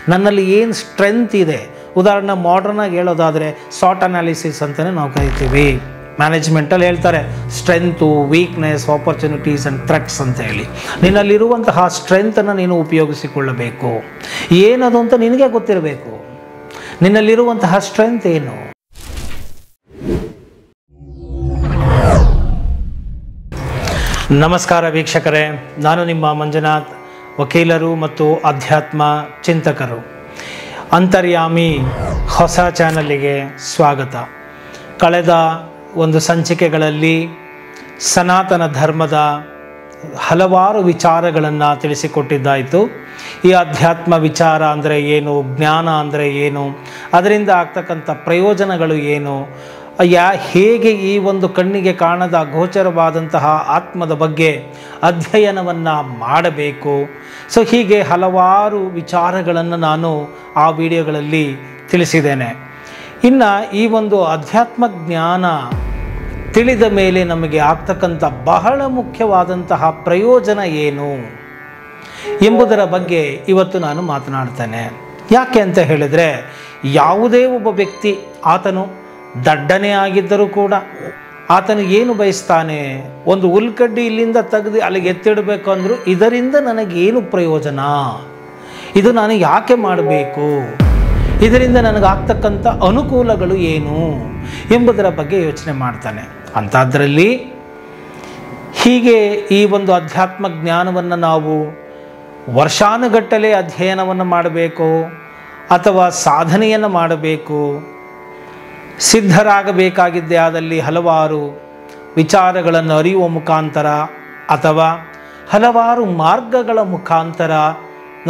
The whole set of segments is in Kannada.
ನನ್ನಲ್ಲಿ ಏನು ಸ್ಟ್ರೆಂತ್ ಇದೆ. ಉದಾಹರಣೆ ಮಾಡರ್ನಾಗಿ ಹೇಳೋದಾದರೆ ಸಾಟ್ ಅನಾಲಿಸಿಸ್ ಅಂತಲೇ ನಾವು ಕರಿತೀವಿ. ಮ್ಯಾನೇಜ್ಮೆಂಟಲ್ಲಿ ಹೇಳ್ತಾರೆ strength, weakness, opportunities and threats ಅಂತ ಹೇಳಿ. ನಿನ್ನಲ್ಲಿರುವಂತಹ ಸ್ಟ್ರೆಂತನ್ನು ನೀನು ಉಪಯೋಗಿಸಿಕೊಳ್ಳಬೇಕು. ಏನದು ಅಂತ ನಿನಗೆ ಗೊತ್ತಿರಬೇಕು. ನಿನ್ನಲ್ಲಿರುವಂತಹ ಸ್ಟ್ರೆಂತ್ ಏನು? ನಮಸ್ಕಾರ ವೀಕ್ಷಕರೇ, ನಾನು ನಿಮ್ಮ ಮಂಜುನಾಥ್, ವಕೀಲರು ಮತ್ತು ಅಧ್ಯಾತ್ಮ ಚಿಂತಕರು. ಅಂತರ್ಯಾಮಿ ಹೊಸ ಚಾನಲ್ಲಿಗೆ ಸ್ವಾಗತ. ಕಳೆದ ಒಂದು ಸಂಚಿಕೆಗಳಲ್ಲಿ ಸನಾತನ ಧರ್ಮದ ಹಲವಾರು ವಿಚಾರಗಳನ್ನು ತಿಳಿಸಿಕೊಟ್ಟಿದ್ದಾಯಿತು. ಈ ಅಧ್ಯಾತ್ಮ ವಿಚಾರ ಅಂದರೆ ಏನು, ಜ್ಞಾನ ಅಂದರೆ ಏನು, ಅದರಿಂದ ಆಗ್ತಕ್ಕಂಥ ಪ್ರಯೋಜನಗಳು ಏನು, ಹೇಗೆ ಈ ಒಂದು ಕಣ್ಣಿಗೆ ಕಾಣದ ಗೋಚರವಾದಂತಹ ಆತ್ಮದ ಬಗ್ಗೆ ಅಧ್ಯಯನವನ್ನು ಮಾಡಬೇಕು. ಸೊ ಹೀಗೆ ಹಲವಾರು ವಿಚಾರಗಳನ್ನು ನಾನು ಆ ವಿಡಿಯೋಗಳಲ್ಲಿ ತಿಳಿಸಿದ್ದೇನೆ. ಇನ್ನು ಈ ಒಂದು ಅಧ್ಯಾತ್ಮ ಜ್ಞಾನ ತಿಳಿದ ಮೇಲೆ ನಮಗೆ ಆಗ್ತಕ್ಕಂಥ ಬಹಳ ಮುಖ್ಯವಾದಂತಹ ಪ್ರಯೋಜನ ಏನು ಎಂಬುದರ ಬಗ್ಗೆ ಇವತ್ತು ನಾನು ಮಾತನಾಡ್ತೇನೆ. ಯಾಕೆ ಅಂತ ಹೇಳಿದರೆ, ಯಾವುದೇ ಒಬ್ಬ ವ್ಯಕ್ತಿ ಆತನು ದಡ್ಡನೇ ಆಗಿದ್ದರೂ ಕೂಡ ಆತನು ಏನು ಬಯಸ್ತಾನೆ, ಒಂದು ಹುಲ್ಕಡ್ಡಿ ಇಲ್ಲಿಂದ ತೆಗೆದು ಅಲ್ಲಿಗೆ ಎತ್ತಿಡಬೇಕು ಅಂದರೂ ಇದರಿಂದ ನನಗೇನು ಪ್ರಯೋಜನ, ಇದು ನಾನು ಯಾಕೆ ಮಾಡಬೇಕು, ಇದರಿಂದ ನನಗಾಗ್ತಕ್ಕಂಥ ಅನುಕೂಲಗಳು ಏನು ಎಂಬುದರ ಬಗ್ಗೆ ಯೋಚನೆ ಮಾಡ್ತಾನೆ. ಅಂಥದ್ರಲ್ಲಿ ಹೀಗೆ ಈ ಒಂದು ಅಧ್ಯಾತ್ಮ ಜ್ಞಾನವನ್ನು ನಾವು ವರ್ಷಾನುಗಟ್ಟಲೆ ಅಧ್ಯಯನವನ್ನು ಮಾಡಬೇಕು ಅಥವಾ ಸಾಧನೆಯನ್ನು ಮಾಡಬೇಕು, ಸಿದ್ಧರಾಗಬೇಕಾಗಿದ್ದೇ ಆದಲ್ಲಿ ಹಲವಾರು ವಿಚಾರಗಳನ್ನು ಅರಿಯುವ ಮುಖಾಂತರ ಅಥವಾ ಹಲವಾರು ಮಾರ್ಗಗಳ ಮುಖಾಂತರ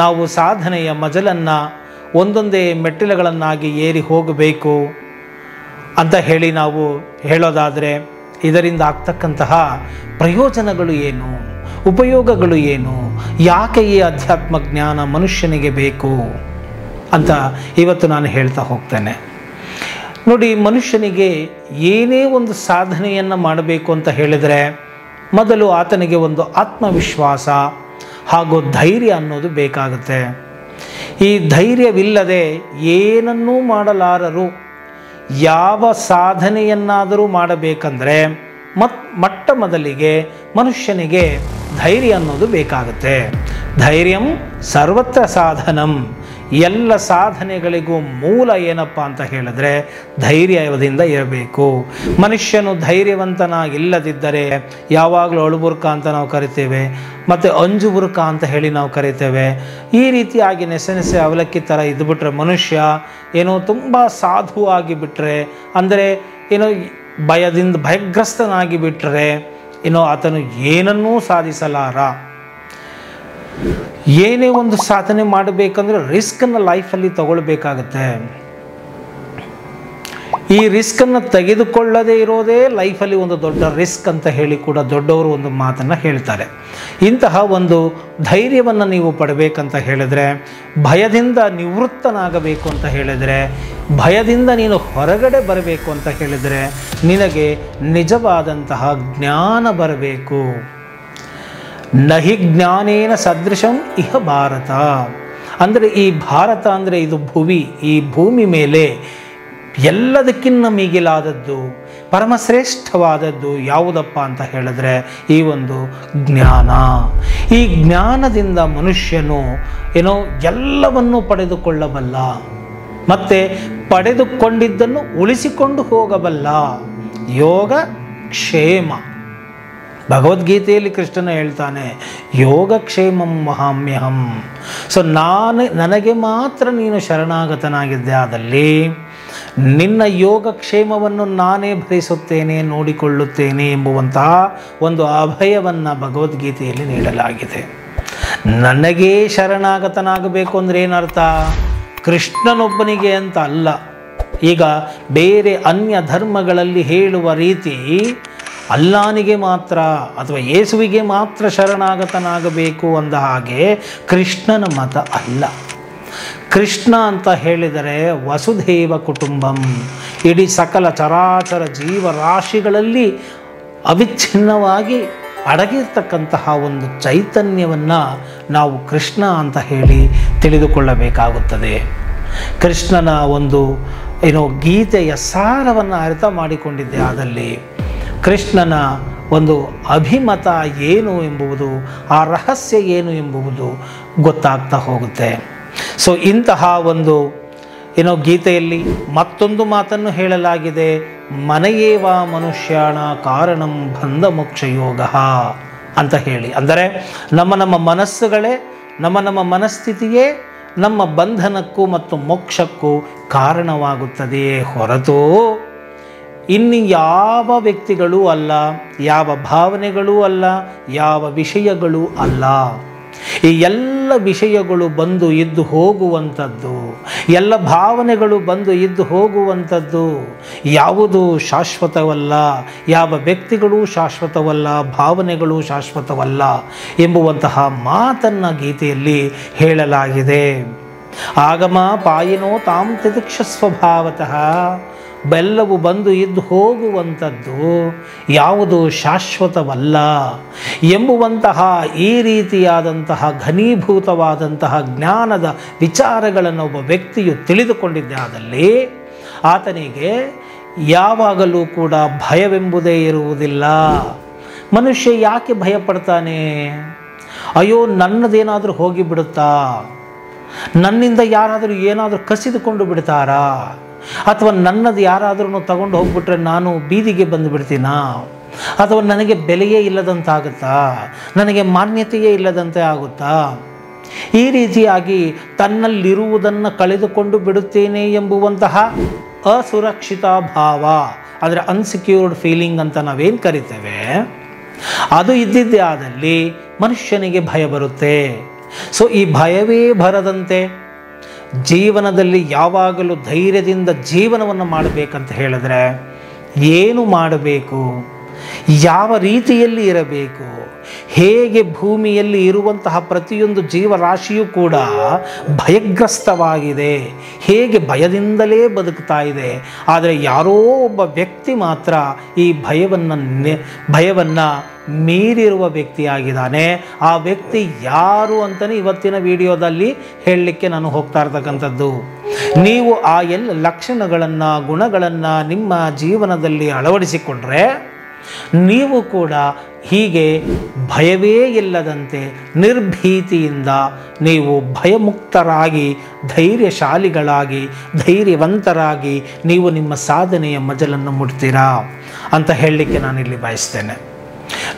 ನಾವು ಸಾಧನೆಯ ಮಜಲನ್ನು ಒಂದೊಂದೇ ಮೆಟ್ಟಿಲುಗಳನ್ನಾಗಿ ಏರಿ ಹೋಗಬೇಕು ಅಂತ ಹೇಳಿ ನಾವು ಹೇಳೋದಾದರೆ, ಇದರಿಂದ ಆಗ್ತಕ್ಕಂತಹ ಪ್ರಯೋಜನಗಳು ಏನು, ಉಪಯೋಗಗಳು ಏನು, ಯಾಕೆ ಈ ಅಧ್ಯಾತ್ಮ ಜ್ಞಾನ ಮನುಷ್ಯನಿಗೆ ಬೇಕು ಅಂತ ಇವತ್ತು ನಾನು ಹೇಳ್ತಾ ಹೋಗ್ತೇನೆ. ನೋಡಿ, ಮನುಷ್ಯನಿಗೆ ಏನೇ ಒಂದು ಸಾಧನೆಯನ್ನು ಮಾಡಬೇಕು ಅಂತ ಹೇಳಿದರೆ ಮೊದಲು ಆತನಿಗೆ ಒಂದು ಆತ್ಮವಿಶ್ವಾಸ ಹಾಗೂ ಧೈರ್ಯ ಅನ್ನೋದು ಬೇಕಾಗುತ್ತೆ. ಈ ಧೈರ್ಯವಿಲ್ಲದೆ ಏನನ್ನೂ ಮಾಡಲಾರರು. ಯಾವ ಸಾಧನೆಯನ್ನಾದರೂ ಮಾಡಬೇಕಂದ್ರೆ ಮೊಟ್ಟ ಮೊದಲಿಗೆ ಮನುಷ್ಯನಿಗೆ ಧೈರ್ಯ ಅನ್ನೋದು ಬೇಕಾಗುತ್ತೆ. ಧೈರ್ಯಂ ಸರ್ವತ್ರ ಸಾಧನಂ. ಎಲ್ಲ ಸಾಧನೆಗಳಿಗೂ ಮೂಲ ಏನಪ್ಪ ಅಂತ ಹೇಳಿದ್ರೆ ಧೈರ್ಯದಿಂದ ಇರಬೇಕು. ಮನುಷ್ಯನು ಧೈರ್ಯವಂತನಾಗಿಲ್ಲದಿದ್ದರೆ ಯಾವಾಗಲೂ ಅಳುಬುರ್ಕ ಅಂತ ನಾವು ಕರಿತೇವೆ, ಮತ್ತು ಅಂಜುಬುರ್ಕ ಅಂತ ಹೇಳಿ ನಾವು ಕರಿತೇವೆ. ಈ ರೀತಿಯಾಗಿ ನೆಸೆನೆಸೆ ಅವಲಕ್ಕಿ ಥರ ಇದ್ದುಬಿಟ್ರೆ ಮನುಷ್ಯ ಏನೋ ತುಂಬ ಸಾಧುವಾಗಿ ಬಿಟ್ಟರೆ, ಅಂದರೆ ಏನೋ ಭಯಗ್ರಸ್ತನಾಗಿ ಬಿಟ್ಟರೆ ಏನೋ ಆತನು ಏನನ್ನೂ ಸಾಧಿಸಲಾರ. ಏನೇ ಒಂದು ಸಾಧನೆ ಮಾಡಬೇಕಂದ್ರೆ ರಿಸ್ಕನ್ನು ಲೈಫಲ್ಲಿ ತಗೊಳ್ಬೇಕಾಗತ್ತೆ. ಈ ರಿಸ್ಕನ್ನು ತೆಗೆದುಕೊಳ್ಳದೇ ಇರೋದೇ ಲೈಫಲ್ಲಿ ಒಂದು ದೊಡ್ಡ ರಿಸ್ಕ್ ಅಂತ ಹೇಳಿ ಕೂಡ ದೊಡ್ಡವರು ಒಂದು ಮಾತನ್ನು ಹೇಳ್ತಾರೆ. ಇಂತಹ ಒಂದು ಧೈರ್ಯವನ್ನು ನೀವು ಪಡಬೇಕಂತ ಹೇಳಿದರೆ, ಭಯದಿಂದ ನಿವೃತ್ತನಾಗಬೇಕು ಅಂತ ಹೇಳಿದರೆ, ಭಯದಿಂದ ನೀನು ಹೊರಗಡೆ ಬರಬೇಕು ಅಂತ ಹೇಳಿದರೆ ನಿನಗೆ ನಿಜವಾದಂತಹ ಜ್ಞಾನ ಬರಬೇಕು. ನಹಿ ಜ್ಞಾನೇನ ಸದೃಶಂ ಇಹ ಭಾರತ. ಅಂದರೆ ಈ ಭಾರತ ಅಂದರೆ ಇದು ಭುವಿ. ಈ ಭೂಮಿ ಮೇಲೆ ಎಲ್ಲದಕ್ಕಿಂತ ಮಿಗಿಲಾದದ್ದು, ಪರಮಶ್ರೇಷ್ಠವಾದದ್ದು ಯಾವುದಪ್ಪ ಅಂತ ಹೇಳಿದ್ರೆ ಈ ಒಂದು ಜ್ಞಾನ. ಈ ಜ್ಞಾನದಿಂದ ಮನುಷ್ಯನು ಏನೋ ಎಲ್ಲವನ್ನೂ ಪಡೆದುಕೊಳ್ಳಬಲ್ಲ, ಮತ್ತು ಪಡೆದುಕೊಂಡಿದ್ದನ್ನು ಉಳಿಸಿಕೊಂಡು ಹೋಗಬಲ್ಲ. ಯೋಗ ಕ್ಷೇಮ. ಭಗವದ್ಗೀತೆಯಲ್ಲಿ ಕೃಷ್ಣನು ಹೇಳ್ತಾನೆ, ಯೋಗಕ್ಷೇಮಂ ವಹಾಮ್ಯಹಂ. ಸೊ ನನಗೆ ಮಾತ್ರ ನೀನು ಶರಣಾಗತನಾಗಿದ್ದೆ ಆದಲ್ಲಿ ನಿನ್ನ ಯೋಗಕ್ಷೇಮವನ್ನು ನಾನೇ ಭರಿಸುತ್ತೇನೆ, ನೋಡಿಕೊಳ್ಳುತ್ತೇನೆ ಎಂಬುವಂತಹ ಒಂದು ಅಭಯವನ್ನು ಭಗವದ್ಗೀತೆಯಲ್ಲಿ ನೀಡಲಾಗಿದೆ. ನನಗೇ ಶರಣಾಗತನಾಗಬೇಕು ಅಂದರೆ ಏನರ್ಥ? ಕೃಷ್ಣನೊಬ್ಬನಿಗೆ ಅಂತ ಅಲ್ಲ. ಈಗ ಬೇರೆ ಅನ್ಯ ಧರ್ಮಗಳಲ್ಲಿ ಹೇಳುವ ರೀತಿ ಅಲ್ಲಾನಿಗೆ ಮಾತ್ರ ಅಥವಾ ಯೇಸುವಿಗೆ ಮಾತ್ರ ಶರಣಾಗತನಾಗಬೇಕು ಅಂದ ಹಾಗೆ ಕೃಷ್ಣನ ಮತ ಅಲ್ಲ. ಕೃಷ್ಣ ಅಂತ ಹೇಳಿದರೆ ವಸುಧೈವ ಕುಟುಂಬಂ. ಇಡೀ ಸಕಲ ಚರಾಚರ ಜೀವರಾಶಿಗಳಲ್ಲಿ ಅವಿಚ್ಛಿನ್ನವಾಗಿ ಅಡಗಿರ್ತಕ್ಕಂತಹ ಒಂದು ಚೈತನ್ಯವನ್ನು ನಾವು ಕೃಷ್ಣ ಅಂತ ಹೇಳಿ ತಿಳಿದುಕೊಳ್ಳಬೇಕಾಗುತ್ತದೆ. ಕೃಷ್ಣನ ಒಂದು ಗೀತೆಯ ಸಾರವನ್ನು ಅರ್ಥ ಮಾಡಿಕೊಂಡಿದ್ದೆ ಆದಲ್ಲಿ ಕೃಷ್ಣನ ಒಂದು ಅಭಿಮತ ಏನು ಎಂಬುದು, ಆ ರಹಸ್ಯ ಏನು ಎಂಬುದು ಗೊತ್ತಾಗ್ತಾ ಹೋಗುತ್ತೆ. ಸೊ ಇಂತಹ ಒಂದು ಗೀತೆಯಲ್ಲಿ ಮತ್ತೊಂದು ಮಾತನ್ನು ಹೇಳಲಾಗಿದೆ, ಮನಯೇವ ಮನುಷ್ಯಾಣ ಕಾರಣಂ ಬಂಧ ಮೋಕ್ಷ ಯೋಗ ಅಂತ ಹೇಳಿ. ಅಂದರೆ ನಮ್ಮ ಮನಸ್ಸುಗಳೇ, ನಮ್ಮ ಮನಸ್ಥಿತಿಯೇ ನಮ್ಮ ಬಂಧನಕ್ಕೂ ಮತ್ತು ಮೋಕ್ಷಕ್ಕೂ ಕಾರಣವಾಗುತ್ತದೆಯೇ ಹೊರತು ಇನ್ನು ಯಾವ ವ್ಯಕ್ತಿಗಳೂ ಅಲ್ಲ, ಯಾವ ಭಾವನೆಗಳೂ ಅಲ್ಲ, ಯಾವ ವಿಷಯಗಳೂ ಅಲ್ಲ. ಈ ಎಲ್ಲ ವಿಷಯಗಳು ಬಂದು ಇದ್ದು ಹೋಗುವಂಥದ್ದು, ಎಲ್ಲ ಭಾವನೆಗಳು ಬಂದು ಇದ್ದು ಹೋಗುವಂಥದ್ದು. ಯಾವುದು ಶಾಶ್ವತವಲ್ಲ, ಯಾವ ವ್ಯಕ್ತಿಗಳು ಶಾಶ್ವತವಲ್ಲ, ಭಾವನೆಗಳು ಶಾಶ್ವತವಲ್ಲ ಎಂಬುವಂತಹ ಮಾತನ್ನು ಗೀತೆಯಲ್ಲಿ ಹೇಳಲಾಗಿದೆ. ಆಗಮ ಪಾಯಿನೋ ತಾಂ ತಿತಿಕ್ಷ ಸ್ವಭಾವತಃ, ಬೆಲ್ಲವು ಬಂದು ಇದ್ದು ಹೋಗುವಂಥದ್ದು, ಯಾವುದು ಶಾಶ್ವತವಲ್ಲ ಎಂಬುವಂತಹ ಈ ರೀತಿಯಾದಂತಹ ಘನೀಭೂತವಾದಂತಹ ಜ್ಞಾನದ ವಿಚಾರಗಳನ್ನು ಒಬ್ಬ ವ್ಯಕ್ತಿಯು ತಿಳಿದುಕೊಂಡಿದ್ದೆ ಆದಲ್ಲಿ ಆತನಿಗೆ ಯಾವಾಗಲೂ ಕೂಡ ಭಯವೆಂಬುದೇ ಇರುವುದಿಲ್ಲ. ಮನುಷ್ಯ ಯಾಕೆ ಭಯಪಡ್ತಾನೆ? ಅಯ್ಯೋ ನನ್ನದೇನಾದರೂ ಹೋಗಿಬಿಡುತ್ತಾ, ನನ್ನಿಂದ ಯಾರಾದರೂ ಏನಾದರೂ ಕಸಿದುಕೊಂಡು ಬಿಡ್ತಾರಾ, ಅಥವಾ ನನ್ನದು ಯಾರಾದ್ರೂ ತಗೊಂಡು ಹೋಗ್ಬಿಟ್ರೆ ನಾನು ಬೀದಿಗೆ ಬಂದುಬಿಡ್ತೀನಾ, ಅಥವಾ ನನಗೆ ಬೆಲೆಯೇ ಇಲ್ಲದಂತಾಗುತ್ತಾ, ನನಗೆ ಮಾನ್ಯತೆಯೇ ಇಲ್ಲದಂತೆ ಆಗುತ್ತಾ? ಈ ರೀತಿಯಾಗಿ ತನ್ನಲ್ಲಿರುವುದನ್ನು ಕಳೆದುಕೊಂಡು ಬಿಡುತ್ತೇನೆ ಎಂಬುವಂತಹ ಅಸುರಕ್ಷಿತ ಭಾವ, ಅಂದರೆ ಅನ್ಸೆಕ್ಯೂರ್ಡ್ ಫೀಲಿಂಗ್ ಅಂತ ನಾವೇನು ಕರಿತೇವೆ, ಅದು ಇದ್ದಿದ್ದೇ ಆದಲ್ಲಿ ಮನುಷ್ಯನಿಗೆ ಭಯ ಬರುತ್ತೆ. ಸೊ ಈ ಭಯವೇ ಬರದಂತೆ ಜೀವನದಲ್ಲಿ ಯಾವಾಗಲೂ ಧೈರ್ಯದಿಂದ ಜೀವನವನ್ನು ಮಾಡಬೇಕಂತ ಹೇಳಿದ್ರೆ ಏನು ಮಾಡಬೇಕು, ಯಾವ ರೀತಿಯಲ್ಲಿ ಇರಬೇಕು, ಹೇಗೆ ಭೂಮಿಯಲ್ಲಿ ಇರುವಂತಹ ಪ್ರತಿಯೊಂದು ಜೀವರಾಶಿಯೂ ಕೂಡ ಭಯಗ್ರಸ್ತವಾಗಿದೆ, ಹೇಗೆ ಭಯದಿಂದಲೇ ಬದುಕ್ತಾ ಇದೆ. ಆದರೆ ಯಾರೋ ಒಬ್ಬ ವ್ಯಕ್ತಿ ಮಾತ್ರ ಈ ಭಯವನ್ನು ಮೀರಿರುವ ವ್ಯಕ್ತಿಯಾಗಿದ್ದಾನೆ. ಆ ವ್ಯಕ್ತಿ ಯಾರು ಅಂತಲೇ ಇವತ್ತಿನ ವಿಡಿಯೋದಲ್ಲಿ ಹೇಳಲಿಕ್ಕೆ ನಾನು ಹೋಗ್ತಾ ಇರ್ತಕ್ಕಂಥದ್ದು. ನೀವು ಆ ಎಲ್ಲ ಲಕ್ಷಣಗಳನ್ನು, ಗುಣಗಳನ್ನು ನಿಮ್ಮ ಜೀವನದಲ್ಲಿ ಅಳವಡಿಸಿಕೊಂಡ್ರೆ ನೀವು ಕೂಡ ಹೀಗೆ ಭಯವೇ ಇಲ್ಲದಂತೆ ನಿರ್ಭೀತಿಯಿಂದ ನೀವು ಭಯಮುಕ್ತರಾಗಿ, ಧೈರ್ಯಶಾಲಿಗಳಾಗಿ, ಧೈರ್ಯವಂತರಾಗಿ ನೀವು ನಿಮ್ಮ ಸಾಧನೆಯ ಮಜಲನ್ನು ಮುಟ್ತೀರಾ ಅಂತ ಹೇಳಲಿಕ್ಕೆ ನಾನಿಲ್ಲಿ ಬಯಸ್ತೇನೆ.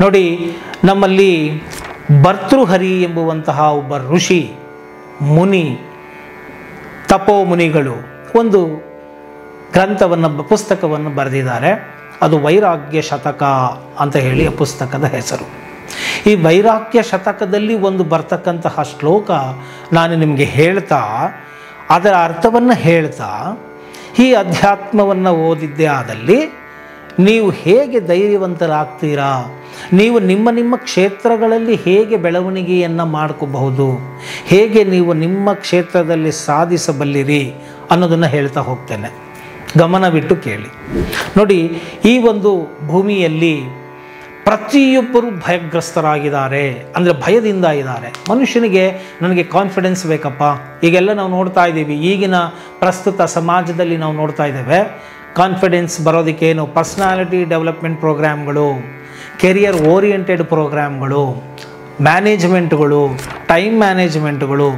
ನೋಡಿ, ನಮ್ಮಲ್ಲಿ ಭರ್ತೃಹರಿ ಎಂಬುವಂತಹ ಒಬ್ಬ ಋಷಿ, ಮುನಿ, ತಪೋಮುನಿಗಳು ಒಂದು ಗ್ರಂಥವನ್ನು, ಪುಸ್ತಕವನ್ನು ಬರೆದಿದ್ದಾರೆ. ಅದು ವೈರಾಗ್ಯ ಶತಕ ಅಂತ ಹೇಳಿ ಆ ಪುಸ್ತಕದ ಹೆಸರು. ಈ ವೈರಾಗ್ಯ ಶತಕದಲ್ಲಿ ಒಂದು ಬರ್ತಕ್ಕಂತಹ ಶ್ಲೋಕ ನಾನು ನಿಮಗೆ ಹೇಳ್ತಾ, ಅದರ ಅರ್ಥವನ್ನು ಹೇಳ್ತಾ, ಈ ಅಧ್ಯಾತ್ಮವನ್ನು ಓದಿದ್ದೇ ಆದಲ್ಲಿ ನೀವು ಹೇಗೆ ಧೈರ್ಯವಂತರಾಗ್ತೀರಾ, ನೀವು ನಿಮ್ಮ ಕ್ಷೇತ್ರಗಳಲ್ಲಿ ಹೇಗೆ ಬೆಳವಣಿಗೆಯನ್ನು ಮಾಡ್ಕೋಬಹುದು, ಹೇಗೆ ನೀವು ನಿಮ್ಮ ಕ್ಷೇತ್ರದಲ್ಲಿ ಸಾಧಿಸಬಲ್ಲಿರಿ ಅನ್ನೋದನ್ನು ಹೇಳ್ತಾ ಹೋಗ್ತೇನೆ. ಗಮನವಿಟ್ಟು ಕೇಳಿ. ನೋಡಿ, ಈ ಒಂದು ಭೂಮಿಯಲ್ಲಿ ಪ್ರತಿಯೊಬ್ಬರು ಭಯಗ್ರಸ್ತರಾಗಿದ್ದಾರೆ, ಅಂದರೆ ಭಯದಿಂದ ಇದ್ದಾರೆ. ಮನುಷ್ಯನಿಗೆ ನನಗೆ ಕಾನ್ಫಿಡೆನ್ಸ್ ಬೇಕಪ್ಪ, ಈಗೆಲ್ಲ ನಾವು ನೋಡ್ತಾ ಇದ್ದೀವಿ, ಈಗಿನ ಪ್ರಸ್ತುತ ಸಮಾಜದಲ್ಲಿ ನಾವು ನೋಡ್ತಾ ಇದ್ದೇವೆ. ಕಾನ್ಫಿಡೆನ್ಸ್ ಬರೋದಕ್ಕೇನು ಪರ್ಸ್ನಾಲಿಟಿ ಡೆವಲಪ್ಮೆಂಟ್ ಪ್ರೋಗ್ರಾಮ್ಗಳು, ಕೆರಿಯರ್ ಓರಿಯೆಂಟೆಡ್ ಪ್ರೋಗ್ರಾಮ್ಗಳು, ಮ್ಯಾನೇಜ್ಮೆಂಟ್ಗಳು, ಟೈಮ್ ಮ್ಯಾನೇಜ್ಮೆಂಟ್ಗಳು,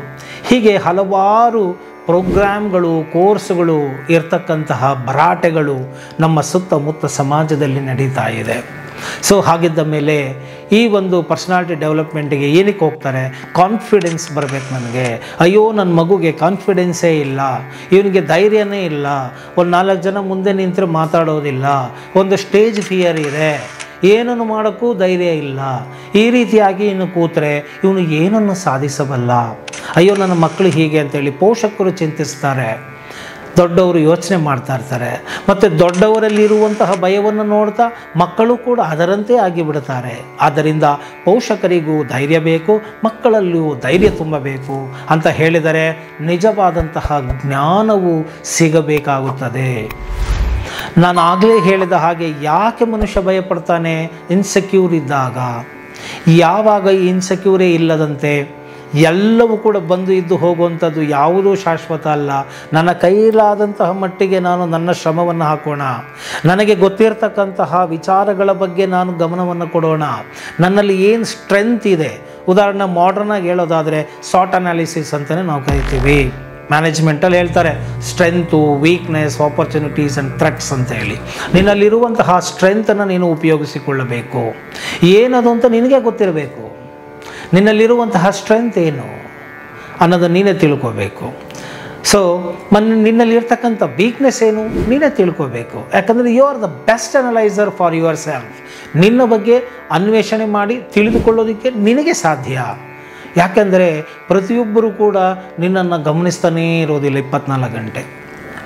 ಹೀಗೆ ಹಲವಾರು ಪ್ರೋಗ್ರಾಮ್ಗಳು, ಕೋರ್ಸ್ಗಳು ಇರ್ತಕ್ಕಂತಹ ಭರಾಟೆಗಳು ನಮ್ಮ ಸುತ್ತಮುತ್ತ ಸಮಾಜದಲ್ಲಿ ನಡೀತಾ ಇದೆ. ಸೊ ಹಾಗಿದ್ದ ಮೇಲೆ ಈ ಒಂದು ಪರ್ಸನಾಲಿಟಿ ಡೆವಲಪ್ಮೆಂಟಿಗೆ ಏನಕ್ಕೆ ಹೋಗ್ತಾರೆ? ಕಾನ್ಫಿಡೆನ್ಸ್ ಬರಬೇಕು ನನಗೆ. ಅಯ್ಯೋ ನನ್ನ ಮಗುಗೆ ಕಾನ್ಫಿಡೆನ್ಸೇ ಇಲ್ಲ, ಇವನಿಗೆ ಧೈರ್ಯನೇ ಇಲ್ಲ, ಒಂದು 4 ಜನ ಮುಂದೆ ನಿಂತರೆ ಮಾತಾಡೋದಿಲ್ಲ, ಒಂದು ಸ್ಟೇಜ್ ಫಿಯರ್ ಇದೆ, ಏನನ್ನು ಮಾಡೋಕ್ಕೂ ಧೈರ್ಯ ಇಲ್ಲ. ಈ ರೀತಿಯಾಗಿ ಇನ್ನು ಕೂತ್ರೆ ಇವನು ಏನನ್ನು ಸಾಧಿಸಬಲ್ಲ, ಅಯ್ಯೋ ನನ್ನ ಮಕ್ಕಳು ಹೀಗೆ ಅಂತೇಳಿ ಪೋಷಕರು ಚಿಂತಿಸ್ತಾರೆ, ದೊಡ್ಡವರು ಯೋಚನೆ ಮಾಡ್ತಾ ಇರ್ತಾರೆ. ಮತ್ತು ದೊಡ್ಡವರಲ್ಲಿರುವಂತಹ ಭಯವನ್ನು ನೋಡ್ತಾ ಮಕ್ಕಳು ಕೂಡ ಅದರಂತೆ ಆಗಿಬಿಡ್ತಾರೆ. ಆದ್ದರಿಂದ ಪೋಷಕರಿಗೂ ಧೈರ್ಯ ಬೇಕು, ಮಕ್ಕಳಲ್ಲಿಯೂ ಧೈರ್ಯ ತುಂಬಬೇಕು ಅಂತ ಹೇಳಿದರೆ ನಿಜವಾದಂತಹ ಜ್ಞಾನವು ಸಿಗಬೇಕಾಗುತ್ತದೆ. ನಾನು ಆಗಲೇ ಹೇಳಿದ ಹಾಗೆ, ಯಾಕೆ ಮನುಷ್ಯ ಭಯಪಡ್ತಾನೆ? ಇನ್ಸೆಕ್ಯೂರ್ ಇದ್ದಾಗ, ಯಾವಾಗ ಈ ಇನ್ಸೆಕ್ಯೂರೇ ಇಲ್ಲದಂತೆ ಎಲ್ಲವೂ ಕೂಡ ಬಂದು ಇದ್ದು ಹೋಗುವಂಥದ್ದು ಯಾವುದೂ ಶಾಶ್ವತ ಅಲ್ಲ, ನನ್ನ ಕೈಲಾದಂತಹ ಮಟ್ಟಿಗೆ ನಾನು ನನ್ನ ಶ್ರಮವನ್ನು ಹಾಕೋಣ, ನನಗೆ ಗೊತ್ತಿರತಕ್ಕಂತಹ ವಿಚಾರಗಳ ಬಗ್ಗೆ ನಾನು ಗಮನವನ್ನು ಕೊಡೋಣ, ನನ್ನಲ್ಲಿ ಏನು ಸ್ಟ್ರೆಂತ್ ಇದೆ. ಉದಾಹರಣೆ ಮಾಡರ್ನಾಗಿ ಹೇಳೋದಾದರೆ ಸಾಟ್ ಅನಾಲಿಸಿಸ್ ಅಂತಲೇ ನಾವು ಕರಿತೀವಿ. ಮ್ಯಾನೇಜ್ಮೆಂಟಲ್ಲಿ ಹೇಳ್ತಾರೆ strength, weakness, opportunities and threats ಅಂತ ಹೇಳಿ. ನಿನ್ನಲ್ಲಿರುವಂತಹ ಸ್ಟ್ರೆಂತನ್ನು ನೀನು ಉಪಯೋಗಿಸಿಕೊಳ್ಳಬೇಕು. ಏನದು ಅಂತ ನಿನಗೆ ಗೊತ್ತಿರಬೇಕು. ನಿನ್ನಲ್ಲಿರುವಂತಹ ಸ್ಟ್ರೆಂತ್ ಏನು ಅನ್ನೋದನ್ನು ನೀನೇ ತಿಳ್ಕೋಬೇಕು. ಸೊ ನಿನ್ನಲ್ಲಿರ್ತಕ್ಕಂಥ ವೀಕ್ನೆಸ್ ಏನು ನೀನೇ ತಿಳ್ಕೋಬೇಕು. ಯಾಕಂದರೆ you are the best analyser for yourself. ನಿನ್ನ ಬಗ್ಗೆ ಅನ್ವೇಷಣೆ ಮಾಡಿ ತಿಳಿದುಕೊಳ್ಳೋದಕ್ಕೆ ನಿನಗೆ ಸಾಧ್ಯ. ಯಾಕೆಂದರೆ ಪ್ರತಿಯೊಬ್ಬರೂ ಕೂಡ ನಿನ್ನನ್ನು ಗಮನಿಸ್ತಾನೇ ಇರೋದಿಲ್ಲ 24 ಗಂಟೆ.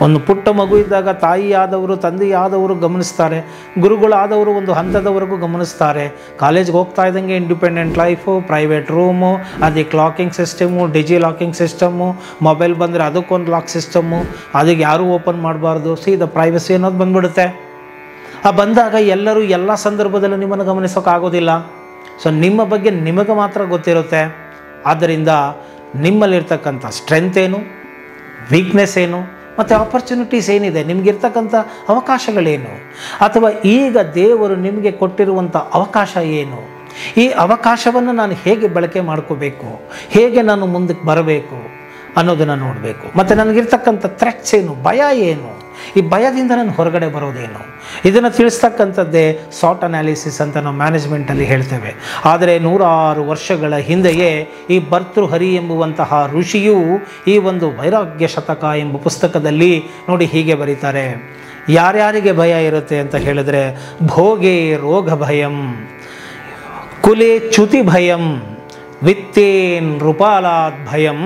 ಒಂದು ಪುಟ್ಟ ಮಗು ಇದ್ದಾಗ ತಾಯಿಯಾದವರು, ತಂದೆಯಾದವರು ಗಮನಿಸ್ತಾರೆ, ಗುರುಗಳಾದವರು ಒಂದು ಹಂತದವರೆಗೂ ಗಮನಿಸ್ತಾರೆ. ಕಾಲೇಜ್ಗೆ ಹೋಗ್ತಾ ಇದ್ದಂಗೆ ಇಂಡಿಪೆಂಡೆಂಟ್ ಲೈಫು, ಪ್ರೈವೇಟ್ ರೂಮು, ಅದೇ clocking system, digi locking system, mobile ಬಂದರೆ ಅದಕ್ಕೊಂದು ಲಾಕ್ ಸಿಸ್ಟಮು, ಅದಕ್ಕೆ ಯಾರೂ ಓಪನ್ ಮಾಡಬಾರ್ದು, ಸೀದಾ ಪ್ರೈವಸಿ ಅನ್ನೋದು ಬಂದ್ಬಿಡುತ್ತೆ. ಬಂದಾಗ ಎಲ್ಲರೂ ಎಲ್ಲ ಸಂದರ್ಭದಲ್ಲೂ ನಿಮ್ಮನ್ನು ಗಮನಿಸೋಕ್ಕಾಗೋದಿಲ್ಲ. ಸೊ ನಿಮ್ಮ ಬಗ್ಗೆ ನಿಮಗೆ ಮಾತ್ರ ಗೊತ್ತಿರುತ್ತೆ. ಆದ್ದರಿಂದ ನಿಮ್ಮಲ್ಲಿರ್ತಕ್ಕಂಥ ಸ್ಟ್ರೆಂತ್ ಏನು, ವೀಕ್ನೆಸ್ ಏನು ಮತ್ತು ಆಪರ್ಚುನಿಟೀಸ್ ಏನಿದೆ, ನಿಮಗಿರ್ತಕ್ಕಂಥ ಅವಕಾಶಗಳೇನು, ಅಥವಾ ಈಗ ದೇವರು ನಿಮಗೆ ಕೊಟ್ಟಿರುವಂಥ ಅವಕಾಶ ಏನು, ಈ ಅವಕಾಶವನ್ನು ನಾನು ಹೇಗೆ ಬಳಕೆ ಮಾಡ್ಕೋಬೇಕು, ಹೇಗೆ ನಾನು ಮುಂದಕ್ಕೆ ಬರಬೇಕು ಅನ್ನೋದನ್ನು ನೋಡಬೇಕು. ಮತ್ತು ನನಗಿರ್ತಕ್ಕಂಥ ಥ್ರೆಟ್ಸ್ ಏನು, ಭಯ ಏನು, ಈ ಭಯದಿಂದ ನಾನು ಹೊರಗಡೆ ಬರೋದೇನು, ಇದನ್ನು ತಿಳಿಸ್ತಕ್ಕಂಥದ್ದೇ ಸಾಟ್ ಅನಾಲಿಸಿಸ್ ಅಂತ ನಾವು ಮ್ಯಾನೇಜ್ಮೆಂಟಲ್ಲಿ ಹೇಳ್ತೇವೆ. ಆದರೆ 100 ವರ್ಷಗಳ ಹಿಂದೆಯೇ ಈ ಭರ್ತೃಹರಿ ಎಂಬುವಂತಹ ಋಷಿಯು ಈ ಒಂದು ವೈರಾಗ್ಯ ಶತಕ ಎಂಬ ಪುಸ್ತಕದಲ್ಲಿ ನೋಡಿ ಹೀಗೆ ಬರೀತಾರೆ. ಯಾರ್ಯಾರಿಗೆ ಭಯ ಇರುತ್ತೆ ಅಂತ ಹೇಳಿದ್ರೆ, ಭೋಗೆ ರೋಗ ಭಯಂ, ಕುಲೆ ಚ್ಯುತಿ ಭಯಂ, ವಿತ್ತೇ ನೃಪಾಲಾದ್ ಭಯಂ,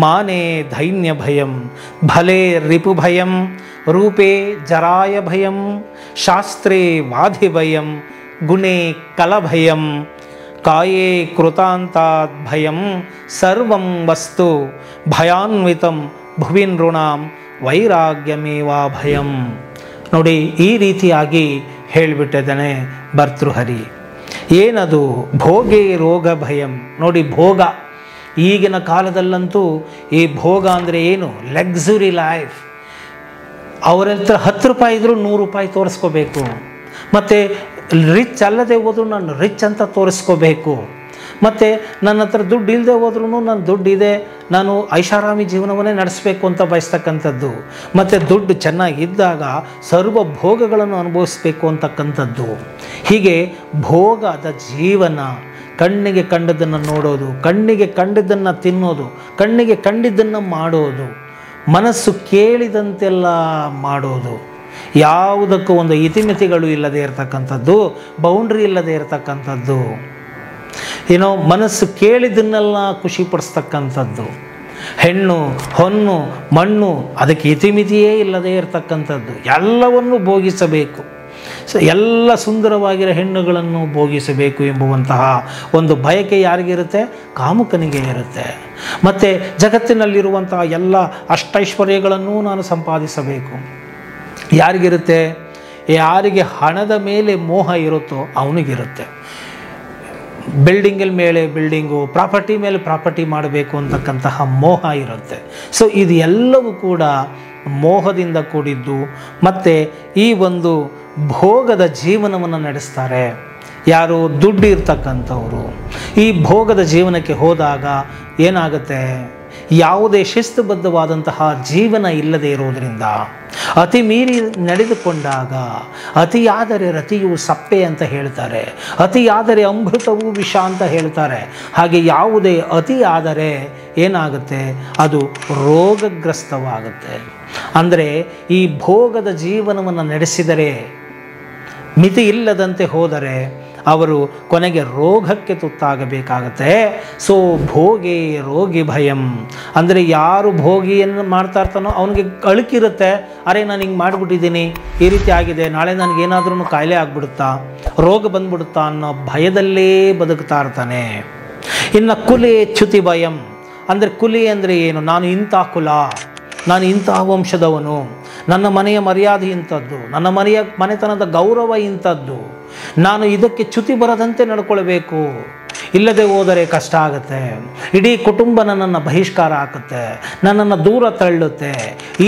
ಮಾನೆ ದೈನ್ಯ ಭಯಂ, ಭಲೆ ರಿಪು ಭಯಂ, ರೂಪೇ ಜರಾಯ ಭಯಂ, ಶಾಸ್ತ್ರೇ ವಾಧಿ ಭಯಂ, ಗುಣೇ ಕಲಭಯಂ, ಕಾಯೇ ಕೃತಾಂತಾದ್ ಭಯಂ, ಸರ್ವಂ ವಸ್ತು ಭಯಾನ್ವಿತಂ, ಭುವಿ ನೃಣಾಂ ವೈರಾಗ್ಯಮೇವಾ ಭಯಂ. ನೋಡಿ ಈ ರೀತಿಯಾಗಿ ಹೇಳಿಬಿಟ್ಟಿದ್ದಾನೆ ಭರ್ತೃಹರಿ. ಏನದು ಭೋಗೇ ರೋಗ ಭಯಂ. ನೋಡಿ ಭೋಗ, ಈಗಿನ ಕಾಲದಲ್ಲಂತೂ ಈ ಭೋಗ ಅಂದರೆ ಏನು, ಲಕ್ಸುರಿ ಲೈಫ್. ಅವರ ಹತ್ರ 10 ರೂಪಾಯಿ ಇದ್ದರೂ 100 ರೂಪಾಯಿ ತೋರಿಸ್ಕೋಬೇಕು. ಮತ್ತು ರಿಚ್ ಅಲ್ಲದೆ ಹೋದರೂ ನಾನು ರಿಚ್ ಅಂತ ತೋರಿಸ್ಕೋಬೇಕು. ಮತ್ತು ನನ್ನ ಹತ್ರ ದುಡ್ಡು ಇಲ್ಲದೆ ಹೋದ್ರೂ ನನ್ನ ದುಡ್ಡಿದೆ, ನಾನು ಐಷಾರಾಮಿ ಜೀವನವನ್ನೇ ನಡೆಸಬೇಕು ಅಂತ ಬಯಸ್ತಕ್ಕಂಥದ್ದು. ಮತ್ತು ದುಡ್ಡು ಚೆನ್ನಾಗಿದ್ದಾಗ ಸರ್ವ ಭೋಗಗಳನ್ನು ಅನುಭವಿಸ್ಬೇಕು ಅಂತಕ್ಕಂಥದ್ದು. ಹೀಗೆ ಭೋಗದ ಜೀವನ, ಕಣ್ಣಿಗೆ ಕಂಡದ್ದನ್ನು ನೋಡೋದು, ಕಣ್ಣಿಗೆ ಕಂಡಿದ್ದನ್ನು ತಿನ್ನೋದು, ಕಣ್ಣಿಗೆ ಕಂಡಿದ್ದನ್ನು ಮಾಡೋದು, ಮನಸ್ಸು ಕೇಳಿದಂತೆಲ್ಲ ಮಾಡೋದು, ಯಾವುದಕ್ಕೂ ಒಂದು ಇತಿಮಿತಿಗಳು ಇಲ್ಲದೆ ಇರತಕ್ಕಂಥದ್ದು, ಬೌಂಡ್ರಿ ಇಲ್ಲದೆ ಇರತಕ್ಕಂಥದ್ದು, ಏನೋ ಮನಸ್ಸು ಕೇಳಿದ್ದನ್ನೆಲ್ಲ ಖುಷಿಪಡಿಸ್ತಕ್ಕಂಥದ್ದು, ಹೆಣ್ಣು ಹೊನ್ನು ಮಣ್ಣು ಅದಕ್ಕೆ ಇತಿಮಿತಿಯೇ ಇಲ್ಲದೆ ಇರತಕ್ಕಂಥದ್ದು, ಎಲ್ಲವನ್ನು ಭೋಗಿಸಬೇಕು. ಸೊ ಎಲ್ಲ ಸುಂದರವಾಗಿರೋ ಹೆಣ್ಣುಗಳನ್ನು ಭೋಗಿಸಬೇಕು ಎಂಬುವಂತಹ ಒಂದು ಬಯಕೆ ಯಾರಿಗಿರುತ್ತೆ, ಕಾಮುಕನಿಗೆ ಇರುತ್ತೆ. ಮತ್ತು ಜಗತ್ತಿನಲ್ಲಿರುವಂತಹ ಎಲ್ಲ ಅಷ್ಟೈಶ್ವರ್ಯಗಳನ್ನು ನಾನು ಸಂಪಾದಿಸಬೇಕು ಯಾರಿಗಿರುತ್ತೆ, ಯಾರಿಗೆ ಹಣದ ಮೇಲೆ ಮೋಹ ಇರುತ್ತೋ ಅವನಿಗಿರುತ್ತೆ. ಬಿಲ್ಡಿಂಗಿನ ಮೇಲೆ ಬಿಲ್ಡಿಂಗು, ಪ್ರಾಪರ್ಟಿ ಮೇಲೆ ಪ್ರಾಪರ್ಟಿ ಮಾಡಬೇಕು ಅಂತಕ್ಕಂತಹ ಮೋಹ ಇರುತ್ತೆ. ಸೊ ಇದು ಎಲ್ಲವೂ ಕೂಡ ಮೋಹದಿಂದ ಕೂಡಿದ್ದು. ಮತ್ತು ಈ ಒಂದು ಭೋಗದ ಜೀವನವನ್ನು ನಡೆಸ್ತಾರೆ ಯಾರು, ದುಡ್ಡು ಇರ್ತಕ್ಕಂಥವರು. ಈ ಭೋಗದ ಜೀವನಕ್ಕೆ ಹೋದಾಗ ಏನಾಗುತ್ತೆ, ಯಾವುದೇ ಶಿಸ್ತುಬದ್ಧವಾದಂತಹ ಜೀವನ ಇಲ್ಲದೆ ಇರೋದರಿಂದ ಅತಿ ಮೀರಿ ನಡೆದುಕೊಂಡಾಗ, ಅತಿಯಾದರೆ ರತಿಯು ಸಪ್ಪೆ ಅಂತ ಹೇಳ್ತಾರೆ, ಅತಿಯಾದರೆ ಅಮೃತವು ವಿಷ ಅಂತ ಹೇಳ್ತಾರೆ. ಹಾಗೆ ಯಾವುದೇ ಅತಿ ಆದರೆ ಏನಾಗುತ್ತೆ, ಅದು ರೋಗಗ್ರಸ್ತವಾಗುತ್ತೆ. ಅಂದರೆ ಈ ಭೋಗದ ಜೀವನವನ್ನು ನಡೆಸಿದರೆ, ಮಿತಿ ಇಲ್ಲದಂತೆ ಹೋದರೆ ಅವರು ಕೊನೆಗೆ ರೋಗಕ್ಕೆ ತುತ್ತಾಗಬೇಕಾಗತ್ತೆ. ಸೊ ಭೋಗಿ ರೋಗಿ ಭಯಂ ಅಂದರೆ ಯಾರು ಭೋಗಿಯನ್ನು ಮಾಡ್ತಾ ಇರ್ತಾನೋ ಅವನಿಗೆ ಅಳುಕಿರುತ್ತೆ, ಅರೆ ನಾನು ಹಿಂಗೆ ಮಾಡಿಬಿಟ್ಟಿದ್ದೀನಿ, ಈ ರೀತಿ ಆಗಿದೆ, ನಾಳೆ ನನಗೇನಾದ್ರೂ ಕಾಯಿಲೆ ಆಗಿಬಿಡುತ್ತಾ, ರೋಗ ಬಂದ್ಬಿಡುತ್ತಾ ಅನ್ನೋ ಭಯದಲ್ಲೇ ಬದುಕ್ತಾ ಇರ್ತಾನೆ. ಇನ್ನು ಕುಲೆ ಚ್ಯುತಿ ಭಯಂ ಅಂದರೆ, ಕುಲಿ ಅಂದರೆ ಏನು, ನಾನು ಇಂಥ ಕುಲ, ನಾನು ಇಂತಹ ವಂಶದವನು, ನನ್ನ ಮನೆಯ ಮರ್ಯಾದೆ ಇಂಥದ್ದು, ನನ್ನ ಮನೆತನದ ಗೌರವ ಇಂಥದ್ದು, ನಾನು ಇದಕ್ಕೆ ಚ್ಯುತಿ ಬರದಂತೆ ನಡ್ಕೊಳ್ಬೇಕು, ಇಲ್ಲದೆ ಹೋದರೆ ಕಷ್ಟ ಆಗುತ್ತೆ, ಇಡೀ ಕುಟುಂಬ ನನ್ನನ್ನು ಬಹಿಷ್ಕಾರ ಹಾಕುತ್ತೆ, ನನ್ನನ್ನು ದೂರ ತಳ್ಳುತ್ತೆ,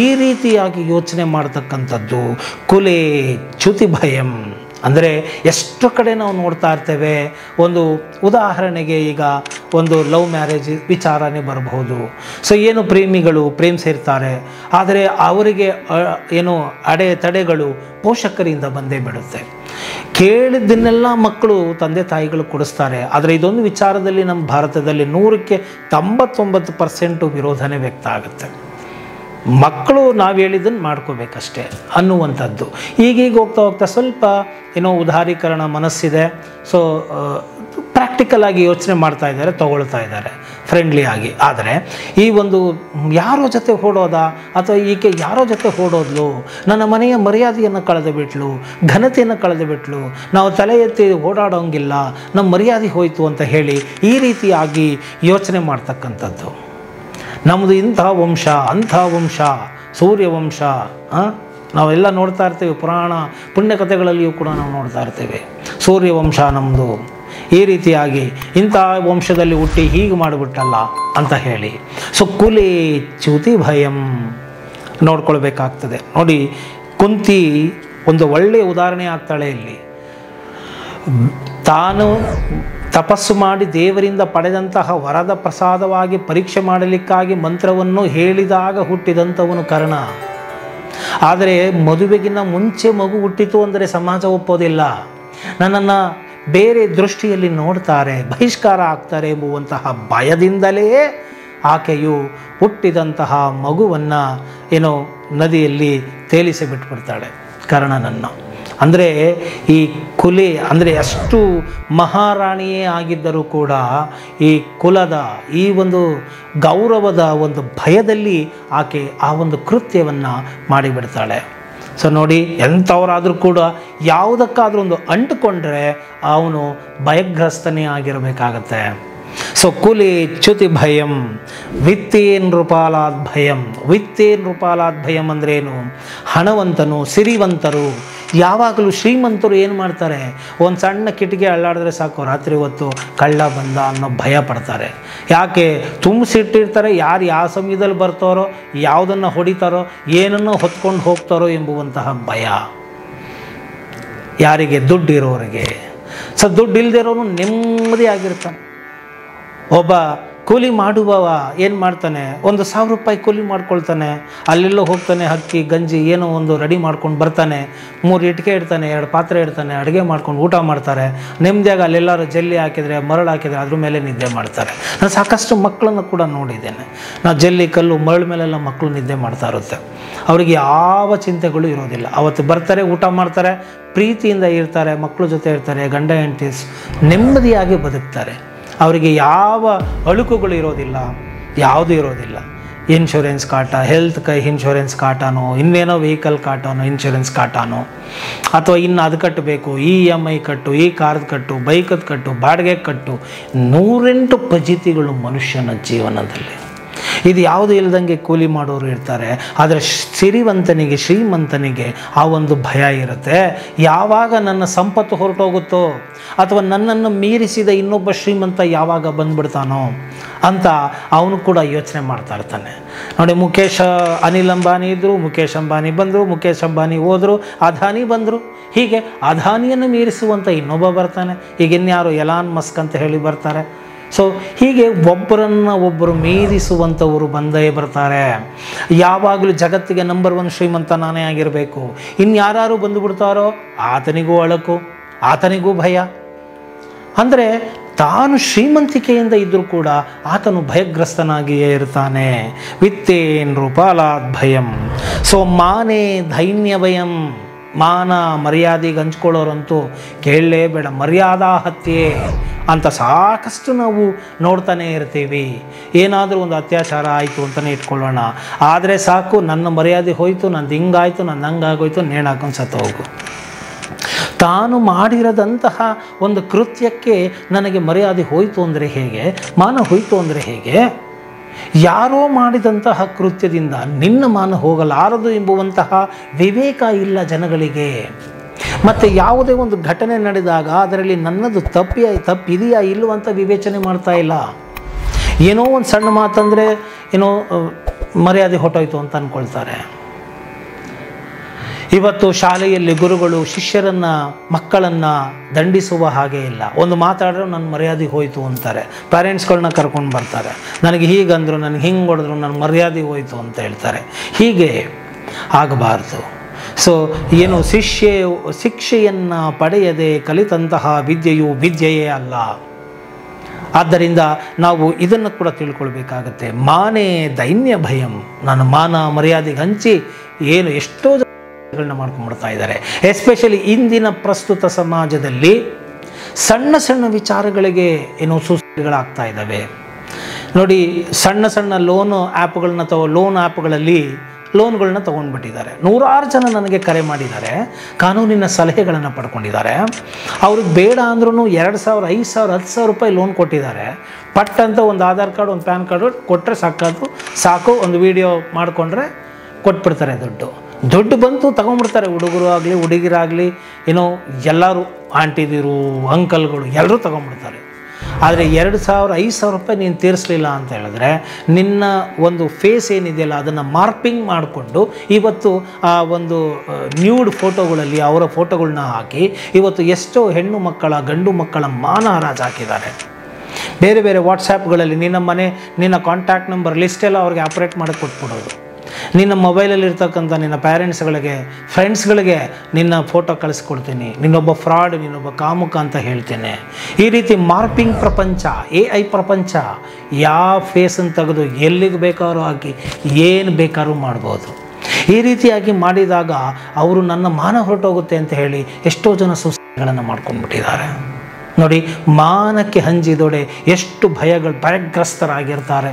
ಈ ರೀತಿಯಾಗಿ ಯೋಚನೆ ಮಾಡ್ತಕ್ಕಂಥದ್ದು ಕುಲೆ ಚ್ಯುತಿ ಭಯಂ. ಅಂದರೆ ಎಷ್ಟು ಕಡೆ ನಾವು ನೋಡ್ತಾ ಇರ್ತೇವೆ. ಒಂದು ಉದಾಹರಣೆಗೆ ಈಗ ಒಂದು ಲವ್ ಮ್ಯಾರೇಜ್ ವಿಚಾರನೇ ಬರಬಹುದು. ಸೊ ಏನು ಪ್ರೇಮಿಗಳು ಪ್ರೇಮಿಸಿರ್ತಾರೆ, ಆದರೆ ಅವರಿಗೆ ಏನು ಅಡೆತಡೆಗಳು ಪೋಷಕರಿಂದ ಬಂದೇ ಬಿಡುತ್ತೆ. ಕೇಳಿದ್ದನ್ನೆಲ್ಲ ಮಕ್ಕಳು ತಂದೆ ತಾಯಿಗಳು ಕೊಡಿಸ್ತಾರೆ. ಆದರೆ ಇದೊಂದು ವಿಚಾರದಲ್ಲಿ ನಮ್ಮ ಭಾರತದಲ್ಲಿ 100ಕ್ಕೆ 99% ವಿರೋಧನೇ ವ್ಯಕ್ತ ಆಗುತ್ತೆ. ಮಕ್ಕಳು ನಾವು ಹೇಳಿದ್ದನ್ನು ಮಾಡ್ಕೋಬೇಕಷ್ಟೇ ಅನ್ನುವಂಥದ್ದು. ಈಗೀಗ ಹೋಗ್ತಾ ಹೋಗ್ತಾ ಸ್ವಲ್ಪ ಏನೋ ಉದಾರೀಕರಣ ಮನಸ್ಸಿದೆ. ಸೊ ಪ್ರಾಕ್ಟಿಕಲ್ ಆಗಿ ಯೋಚನೆ ಮಾಡ್ತಾ ಇದ್ದಾರೆ, ತಗೊಳ್ತಾ ಇದ್ದಾರೆ ಫ್ರೆಂಡ್ಲಿ ಆಗಿ. ಆದರೆ ಈ ಒಂದು ಯಾರೋ ಜೊತೆ ಓಡೋದಾ ಅಥವಾ ಈಕೆ ಯಾರೋ ಜೊತೆ ಓಡೋದ್ಲು, ನನ್ನ ಮನೆಯ ಮರ್ಯಾದೆಯನ್ನು ಕಳೆದು ಬಿಟ್ಲು, ಘನತೆಯನ್ನು ಕಳೆದು ಬಿಟ್ಲು, ನಾವು ತಲೆ ಎತ್ತಿ ಓಡಾಡೋಂಗಿಲ್ಲ, ನಮ್ಮ ಮರ್ಯಾದೆ ಹೋಯಿತು ಅಂತ ಹೇಳಿ ಈ ರೀತಿಯಾಗಿ ಯೋಚನೆ ಮಾಡ್ತಕ್ಕಂಥದ್ದು. ನಮ್ಮದು ಇಂಥ ವಂಶ, ಅಂಥ ವಂಶ, ಸೂರ್ಯವಂಶ, ನಾವೆಲ್ಲ ನೋಡ್ತಾ ಇರ್ತೀವಿ. ಪುರಾಣ ಪುಣ್ಯಕಥೆಗಳಲ್ಲಿಯೂ ಕೂಡ ನಾವು ನೋಡ್ತಾ ಇರ್ತೀವಿ, ಸೂರ್ಯವಂಶ ನಮ್ಮದು, ಈ ರೀತಿಯಾಗಿ ಇಂಥ ವಂಶದಲ್ಲಿ ಹುಟ್ಟಿ ಹೀಗೆ ಮಾಡಿಬಿಟ್ಟಲ್ಲ ಅಂತ ಹೇಳಿ. ಸೊ ಕುಲೆ ಚ್ಯುತಿ ಭಯಂ ನೋಡ್ಕೊಳ್ಬೇಕಾಗ್ತದೆ. ನೋಡಿ, ಕುಂತಿ ಒಂದು ಒಳ್ಳೆಯ ಉದಾಹರಣೆ ಆಗ್ತಾಳೆ ಇಲ್ಲಿ. ತಾನು ತಪಸ್ಸು ಮಾಡಿ ದೇವರಿಂದ ಪಡೆದಂತಹ ವರದ ಪ್ರಸಾದವಾಗಿ ಪರೀಕ್ಷೆ ಮಾಡಲಿಕ್ಕಾಗಿ ಮಂತ್ರವನ್ನು ಹೇಳಿದಾಗ ಹುಟ್ಟಿದಂಥವನು ಕರ್ಣ. ಆದರೆ ಮದುವೆಗಿನ್ನ ಮುಂಚೆ ಮಗು ಹುಟ್ಟಿತು ಅಂದರೆ ಸಮಾಜ ಒಪ್ಪೋದಿಲ್ಲ, ನನ್ನನ್ನು ಬೇರೆ ದೃಷ್ಟಿಯಲ್ಲಿ ನೋಡ್ತಾರೆ, ಬಹಿಷ್ಕಾರ ಆಗ್ತಾರೆ ಎಂಬುವಂತಹ ಭಯದಿಂದಲೇ ಆಕೆಯು ಹುಟ್ಟಿದಂತಹ ಮಗುವನ್ನು ಏನೋ ನದಿಯಲ್ಲಿ ತೇಲಿಸಿ ಬಿಟ್ಬಿಡ್ತಾಳೆ ಕರ್ಣನನ್ನು. ಅಂದರೆ ಈ ಕುಲೆ ಅಂದರೆ ಅಷ್ಟು ಮಹಾರಾಣಿಯೇ ಆಗಿದ್ದರೂ ಕೂಡ ಈ ಕುಲದ ಈ ಒಂದು ಗೌರವದ ಒಂದು ಭಯದಲ್ಲಿ ಆಕೆ ಆ ಒಂದು ಕೃತ್ಯವನ್ನು ಮಾಡಿಬಿಡ್ತಾಳೆ. ಸೊ ನೋಡಿ, ಎಂಥವರಾದರೂ ಕೂಡ ಯಾವುದಕ್ಕಾದ್ರೂ ಒಂದು ಅಂಟುಕೊಂಡ್ರೆ ಅವನು ಭಯಗ್ರಸ್ತನೇ ಆಗಿರಬೇಕಾಗತ್ತೆ. ಸೊ ಕುಲೆ ಚ್ಯುತಿ ಭಯಂ ವಿತ್ತೇನ್ ನೃಪಾಲಾದ್ ಭಯಂ. ವಿತ್ತೇನ್ ನೃಪಾಲಾದ್ ಭಯಂ ಅಂದ್ರೇನು? ಹಣವಂತನು, ಸಿರಿವಂತರು, ಯಾವಾಗಲೂ ಶ್ರೀಮಂತರು ಏನು ಮಾಡ್ತಾರೆ, ಒಂದು ಸಣ್ಣ ಕಿಟಿಕಿ ಅಳ್ಳಾಡಿದ್ರೆ ಸಾಕು, ರಾತ್ರಿ ಹೊತ್ತು ಕಳ್ಳ ಬಂದ ಅನ್ನೋ ಭಯ ಪಡ್ತಾರೆ. ಯಾಕೆ? ತುಂಬಿಸಿಟ್ಟಿರ್ತಾರೆ, ಯಾರು ಯಾವ ಸಮಯದಲ್ಲಿ ಬರ್ತಾರೋ, ಯಾವುದನ್ನು ಹೊಡಿತಾರೋ, ಏನನ್ನು ಹೊತ್ಕೊಂಡು ಹೋಗ್ತಾರೋ ಎಂಬುವಂತಹ ಭಯ. ಯಾರಿಗೆ? ದುಡ್ಡಿರೋರಿಗೆ. ಸೊ ದುಡ್ಡು ಇಲ್ಲದಿರೋನು ನೆಮ್ಮದಿ ಆಗಿರ್ತಾನೆ. ಒಬ್ಬ ಕೂಲಿ ಮಾಡುವವ ಏನು ಮಾಡ್ತಾನೆ, 1,000 ರೂಪಾಯಿ ಕೂಲಿ ಮಾಡ್ಕೊಳ್ತಾನೆ, ಅಲ್ಲೆಲ್ಲೋ ಹೋಗ್ತಾನೆ, ಅಕ್ಕಿ ಗಂಜಿ ಏನೋ ಒಂದು ರೆಡಿ ಮಾಡ್ಕೊಂಡು ಬರ್ತಾನೆ, 3 ಇಟ್ಟಿಗೆ ಇಡ್ತಾನೆ, 2 ಪಾತ್ರೆ ಇಡ್ತಾನೆ, ಅಡುಗೆ ಮಾಡ್ಕೊಂಡು ಊಟ ಮಾಡ್ತಾರೆ, ನೆಮ್ಮದಿಯಾಗಿ. ಅಲ್ಲೆಲ್ಲರೂ ಜಲ್ಲಿ ಹಾಕಿದರೆ, ಮರಳು ಹಾಕಿದರೆ ಅದ್ರ ಮೇಲೆ ನಿದ್ದೆ ಮಾಡ್ತಾರೆ. ನಾನು ಸಾಕಷ್ಟು ಮಕ್ಕಳನ್ನು ಕೂಡ ನೋಡಿದ್ದೇನೆ. ನಾವು ಜಲ್ಲಿ, ಕಲ್ಲು, ಮರಳು ಮೇಲೆಲ್ಲ ಮಕ್ಕಳು ನಿದ್ದೆ ಮಾಡ್ತಾ ಇರುತ್ತೆ. ಅವ್ರಿಗೆ ಯಾವ ಚಿಂತೆಗಳು ಇರೋದಿಲ್ಲ. ಅವತ್ತು ಬರ್ತಾರೆ, ಊಟ ಮಾಡ್ತಾರೆ, ಪ್ರೀತಿಯಿಂದ ಇರ್ತಾರೆ, ಮಕ್ಕಳ ಜೊತೆ ಇರ್ತಾರೆ, ಗಂಡ ಹೆಂಡತಿ ನೆಮ್ಮದಿಯಾಗಿ ಬದುಕ್ತಾರೆ. ಅವರಿಗೆ ಯಾವ ಅಳುಕುಗಳು ಇರೋದಿಲ್ಲ, ಯಾವುದೂ ಇರೋದಿಲ್ಲ. ಇನ್ಶೂರೆನ್ಸ್ ಕಾಟ, ಹೆಲ್ತ್ ಇನ್ಶೂರೆನ್ಸ್ ಕಾಟನೋ, ಇನ್ನೇನೋ ವೆಹಿಕಲ್ ಕಾಟನೋ, ಇನ್ಶೂರೆನ್ಸ್ ಕಾಟನೋ, ಅಥವಾ ಇನ್ನು ಅದು ಕಟ್ಟಬೇಕು, ಈ EMI ಕಟ್ಟು, ಈ ಕಾರ್ದು ಕಟ್ಟು, ಬೈಕದ್ದು ಕಟ್ಟು, ಬಾಡಿಗೆ ಕಟ್ಟು, 108 ಫಜೀತಿಗಳು ಮನುಷ್ಯನ ಜೀವನದಲ್ಲಿ. ಇದು ಯಾವುದು ಇಲ್ಲದಂಗೆ ಕೂಲಿ ಮಾಡೋರು ಇರ್ತಾರೆ. ಆದರೆ ಸಿರಿವಂತನಿಗೆ, ಶ್ರೀಮಂತನಿಗೆ ಆ ಒಂದು ಭಯ ಇರುತ್ತೆ. ಯಾವಾಗ ನನ್ನ ಸಂಪತ್ತು ಹೊರಟೋಗುತ್ತೋ ಅಥವಾ ನನ್ನನ್ನು ಮೀರಿಸಿದ ಇನ್ನೊಬ್ಬ ಶ್ರೀಮಂತ ಯಾವಾಗ ಬಂದ್ಬಿಡ್ತಾನೋ ಅಂತ ಅವನು ಕೂಡ ಯೋಚನೆ ಮಾಡ್ತಾ ಇರ್ತಾನೆ. ನೋಡಿ, ಅನಿಲ್ ಅಂಬಾನಿ ಇದ್ದರು, ಮುಖೇಶ್ ಅಂಬಾನಿ ಬಂದರು, ಮುಖೇಶ್ ಅಂಬಾನಿ ಹೋದರು, ಅದಾನಿ ಬಂದರು. ಹೀಗೆ ಅದಾನಿಯನ್ನು ಮೀರಿಸುವಂಥ ಇನ್ನೊಬ್ಬ ಬರ್ತಾನೆ. ಈಗ ಇನ್ಯಾರು ಎಲಾನ್ ಮಸ್ಕ್ ಅಂತ ಹೇಳಿ ಬರ್ತಾರೆ. ಸೊ ಹೀಗೆ ಒಬ್ಬರು ಮೀರಿಸುವಂಥವರು ಬಂದೇ ಬರ್ತಾರೆ. ಯಾವಾಗಲೂ ಜಗತ್ತಿಗೆ ನಂಬರ್ 1 ಶ್ರೀಮಂತ ನಾನೇ ಆಗಿರಬೇಕು. ಇನ್ಯಾರು ಬಂದುಬಿಡ್ತಾರೋ ಆತನಿಗೂ ಅಳಕು, ಆತನಿಗೂ ಭಯ. ಅಂದರೆ ತಾನು ಶ್ರೀಮಂತಿಕೆಯಿಂದ ಇದ್ದರೂ ಕೂಡ ಆತನು ಭಯಗ್ರಸ್ತನಾಗಿಯೇ ಇರ್ತಾನೆ. ವಿತ್ತೇನ್ ನೃಪಾಲಾದ್ ಭಯಂ. ಸೊ ಮಾನೇ ದೈನ್ಯ ಭಯಂ. ಮಾನ ಮರ್ಯಾದೆಗೆ ಹಂಚ್ಕೊಳ್ಳೋರಂತೂ ಕೇಳಲೇಬೇಡ. ಮರ್ಯಾದಾ ಹತ್ಯೆ ಅಂತ ಸಾಕಷ್ಟು ನಾವು ನೋಡ್ತಾನೆ ಇರ್ತೀವಿ. ಏನಾದರೂ ಒಂದು ಅತ್ಯಾಚಾರ ಆಯಿತು ಅಂತಲೇ ಇಟ್ಕೊಳ್ಳೋಣ, ಆದರೆ ಸಾಕು, ನನ್ನ ಮರ್ಯಾದೆ ಹೋಯಿತು, ನಂದು ಹಿಂಗಾಯಿತು, ನನ್ನ ಹಂಗಾಗೋಯ್ತು, ನೇಣು ಹಾಕೊಂಡು ಸತ್ತು ಹೋಗು. ತಾನು ಮಾಡಿರದಂತಹ ಒಂದು ಕೃತ್ಯಕ್ಕೆ ನನಗೆ ಮರ್ಯಾದೆ ಹೋಯಿತು ಅಂದರೆ ಹೇಗೆ? ಮಾನ ಹೋಯಿತು ಅಂದರೆ ಹೇಗೆ? ಯಾರೋ ಮಾಡಿದಂತಹ ಕೃತ್ಯದಿಂದ ನಿನ್ನ ಮಾನ ಹೋಗಲಾರದು ಎಂಬುವಂತಹ ವಿವೇಕ ಇಲ್ಲ ಜನಗಳಿಗೆ. ಮತ್ತು ಯಾವುದೇ ಒಂದು ಘಟನೆ ನಡೆದಾಗ ಅದರಲ್ಲಿ ನನ್ನದು ತಪ್ಪಿದೆಯಾ ಇಲ್ಲವಂತ ವಿವೇಚನೆ ಮಾಡ್ತಾ ಇಲ್ಲ. ಏನೋ ಒಂದು ಸಣ್ಣ ಮಾತಂದರೆ ಏನೋ ಮರ್ಯಾದೆ ಹೊಟ್ಟೋಯ್ತು ಅಂತ ಅಂದ್ಕೊಳ್ತಾರೆ. ಇವತ್ತು ಶಾಲೆಯಲ್ಲಿ ಗುರುಗಳು ಶಿಷ್ಯರನ್ನು ಮಕ್ಕಳನ್ನು ದಂಡಿಸುವ ಹಾಗೆ ಇಲ್ಲ. ಒಂದು ಮಾತಾಡಿದ್ರೆ ನನ್ನ ಮರ್ಯಾದೆ ಹೋಯಿತು ಅಂತಾರೆ. ಪೇರೆಂಟ್ಸ್ಗಳನ್ನ ಕರ್ಕೊಂಡು ಬರ್ತಾರೆ, ನನಗೆ ಹೀಗಂದರು, ನನಗೆ ಹಿಂಗೆ ಹೊಡೆದ್ರು, ನನ್ನ ಮರ್ಯಾದೆ ಹೋಯಿತು ಅಂತ ಹೇಳ್ತಾರೆ. ಹೀಗೆ ಆಗಬಾರ್ದು. ಸೊ ಏನು ಶಿಕ್ಷೆಯನ್ನು ಪಡೆಯದೆ ಕಲಿತಂತಹ ವಿದ್ಯೆಯು ವಿದ್ಯೆಯೇ ಅಲ್ಲ. ಆದ್ದರಿಂದ ನಾವು ಇದನ್ನು ಕೂಡ ತಿಳ್ಕೊಳ್ಬೇಕಾಗತ್ತೆ. ಮಾನೇ ದೈನ್ಯ ಭಯಂ, ನನ್ನ ಮಾನ ಮರ್ಯಾದೆಗೆ ಹಂಚಿ ಏನು ಎಷ್ಟೋ ಜನಗಳನ್ನ ಮಾಡ್ಕೊಂಡ್ಬಿಡ್ತಾ ಇದ್ದಾರೆ. ಎಸ್ಪೆಷಲಿ ಇಂದಿನ ಪ್ರಸ್ತುತ ಸಮಾಜದಲ್ಲಿ ಸಣ್ಣ ಸಣ್ಣ ವಿಚಾರಗಳಿಗೆ ಏನೋ ಸುಸ್ಥಿತಿಗಳಾಗ್ತಾ ಇದ್ದಾವೆ ನೋಡಿ. ಸಣ್ಣ ಸಣ್ಣ ಲೋನ್ ಆ್ಯಪ್ಗಳಲ್ಲಿ ಲೋನ್ಗಳನ್ನ ತೊಗೊಂಡ್ಬಿಟ್ಟಿದ್ದಾರೆ. ನೂರಾರು ಜನ ನನಗೆ ಕರೆ ಮಾಡಿದ್ದಾರೆ, ಕಾನೂನಿನ ಸಲಹೆಗಳನ್ನು ಪಡ್ಕೊಂಡಿದ್ದಾರೆ. ಅವ್ರಿಗೆ ಬೇಡ ಅಂದ್ರೂ 2,000, 5,000, 10,000 ರೂಪಾಯಿ ಲೋನ್ ಕೊಟ್ಟಿದ್ದಾರೆ. ಪಟ್ ಅಂತ ಒಂದು ಆಧಾರ್ ಕಾರ್ಡ್, ಒಂದು ಪ್ಯಾನ್ ಕಾರ್ಡು ಕೊಟ್ಟರೆ ಸಾಕು, ಒಂದು ವಿಡಿಯೋ ಮಾಡಿಕೊಂಡ್ರೆ ಕೊಟ್ಬಿಡ್ತಾರೆ. ದುಡ್ಡು ಬಂತು ತಗೊಂಡ್ಬಿಡ್ತಾರೆ. ಹುಡುಗರು ಆಗಲಿ ಹುಡುಗಿರಾಗಲಿ ಏನೋ ಎಲ್ಲರೂ, ಆಂಟಿದಿರು ಅಂಕಲ್ಗಳು ಎಲ್ಲರೂ ತೊಗೊಂಡ್ಬಿಡ್ತಾರೆ. ಆದರೆ 2,000, 5,000 ರೂಪಾಯಿ ನೀನು ತೀರಿಸಲಿಲ್ಲ ಅಂತ ಹೇಳಿದ್ರೆ ನಿನ್ನ ಒಂದು ಫೇಸ್ ಏನಿದೆಯಲ್ಲ ಅದನ್ನು ಮಾರ್ಪಿಂಗ್ ಮಾಡಿಕೊಂಡು ಇವತ್ತು ಆ ಒಂದು ನ್ಯೂಡ್ ಫೋಟೋಗಳಲ್ಲಿ ಅವರ ಫೋಟೋಗಳನ್ನ ಹಾಕಿ ಇವತ್ತು ಎಷ್ಟೋ ಹೆಣ್ಣು ಮಕ್ಕಳ ಗಂಡು ಮಕ್ಕಳ ಮಾನ ಹರಾಜು ಹಾಕಿದ್ದಾರೆ. ಬೇರೆ ಬೇರೆ ವಾಟ್ಸಾಪ್ಗಳಲ್ಲಿ ನಿನ್ನ ಕಾಂಟ್ಯಾಕ್ಟ್ ನಂಬರ್ ಲಿಸ್ಟೆಲ್ಲ ಅವ್ರಿಗೆ ಆಪ್ರೇಟ್ ಮಾಡಿ ಕೊಟ್ಬಿಡೋದು. ನಿನ್ನ ಮೊಬೈಲಲ್ಲಿ ಇರ್ತಕ್ಕಂಥ ನಿನ್ನ ಪ್ಯಾರೆಂಟ್ಸ್ಗಳಿಗೆ, ಫ್ರೆಂಡ್ಸ್ಗಳಿಗೆ ನಿನ್ನ ಫೋಟೋ ಕಳಿಸ್ಕೊಡ್ತೀನಿ, ನಿನ್ನೊಬ್ಬ ಫ್ರಾಡ್, ನಿನ್ನೊಬ್ಬ ಕಾಮುಕ ಅಂತ ಹೇಳ್ತೇನೆ. ಈ ರೀತಿ ಮಾರ್ಪಿಂಗ್ ಪ್ರಪಂಚ, AI ಪ್ರಪಂಚ, ಯಾವ ಫೇಸನ್ನು ತೆಗೆದು ಎಲ್ಲಿಗೆ ಬೇಕಾದ್ರೂ ಹಾಕಿ ಏನು ಬೇಕಾದ್ರೂ ಮಾಡ್ಬೋದು. ಈ ರೀತಿಯಾಗಿ ಮಾಡಿದಾಗ ಅವರು ನನ್ನ ಮಾನ ಹೊರಟೋಗುತ್ತೆ ಅಂತ ಹೇಳಿ ಎಷ್ಟೋ ಜನ ಸುಸ್ಥಿತಿಗಳನ್ನು ಮಾಡ್ಕೊಂಡ್ಬಿಟ್ಟಿದ್ದಾರೆ ನೋಡಿ. ಮಾನಕ್ಕೆ ಹಂಜಿದೊಡೆ ಎಷ್ಟು ಭಯಗ್ರಸ್ತರಾಗಿರ್ತಾರೆ.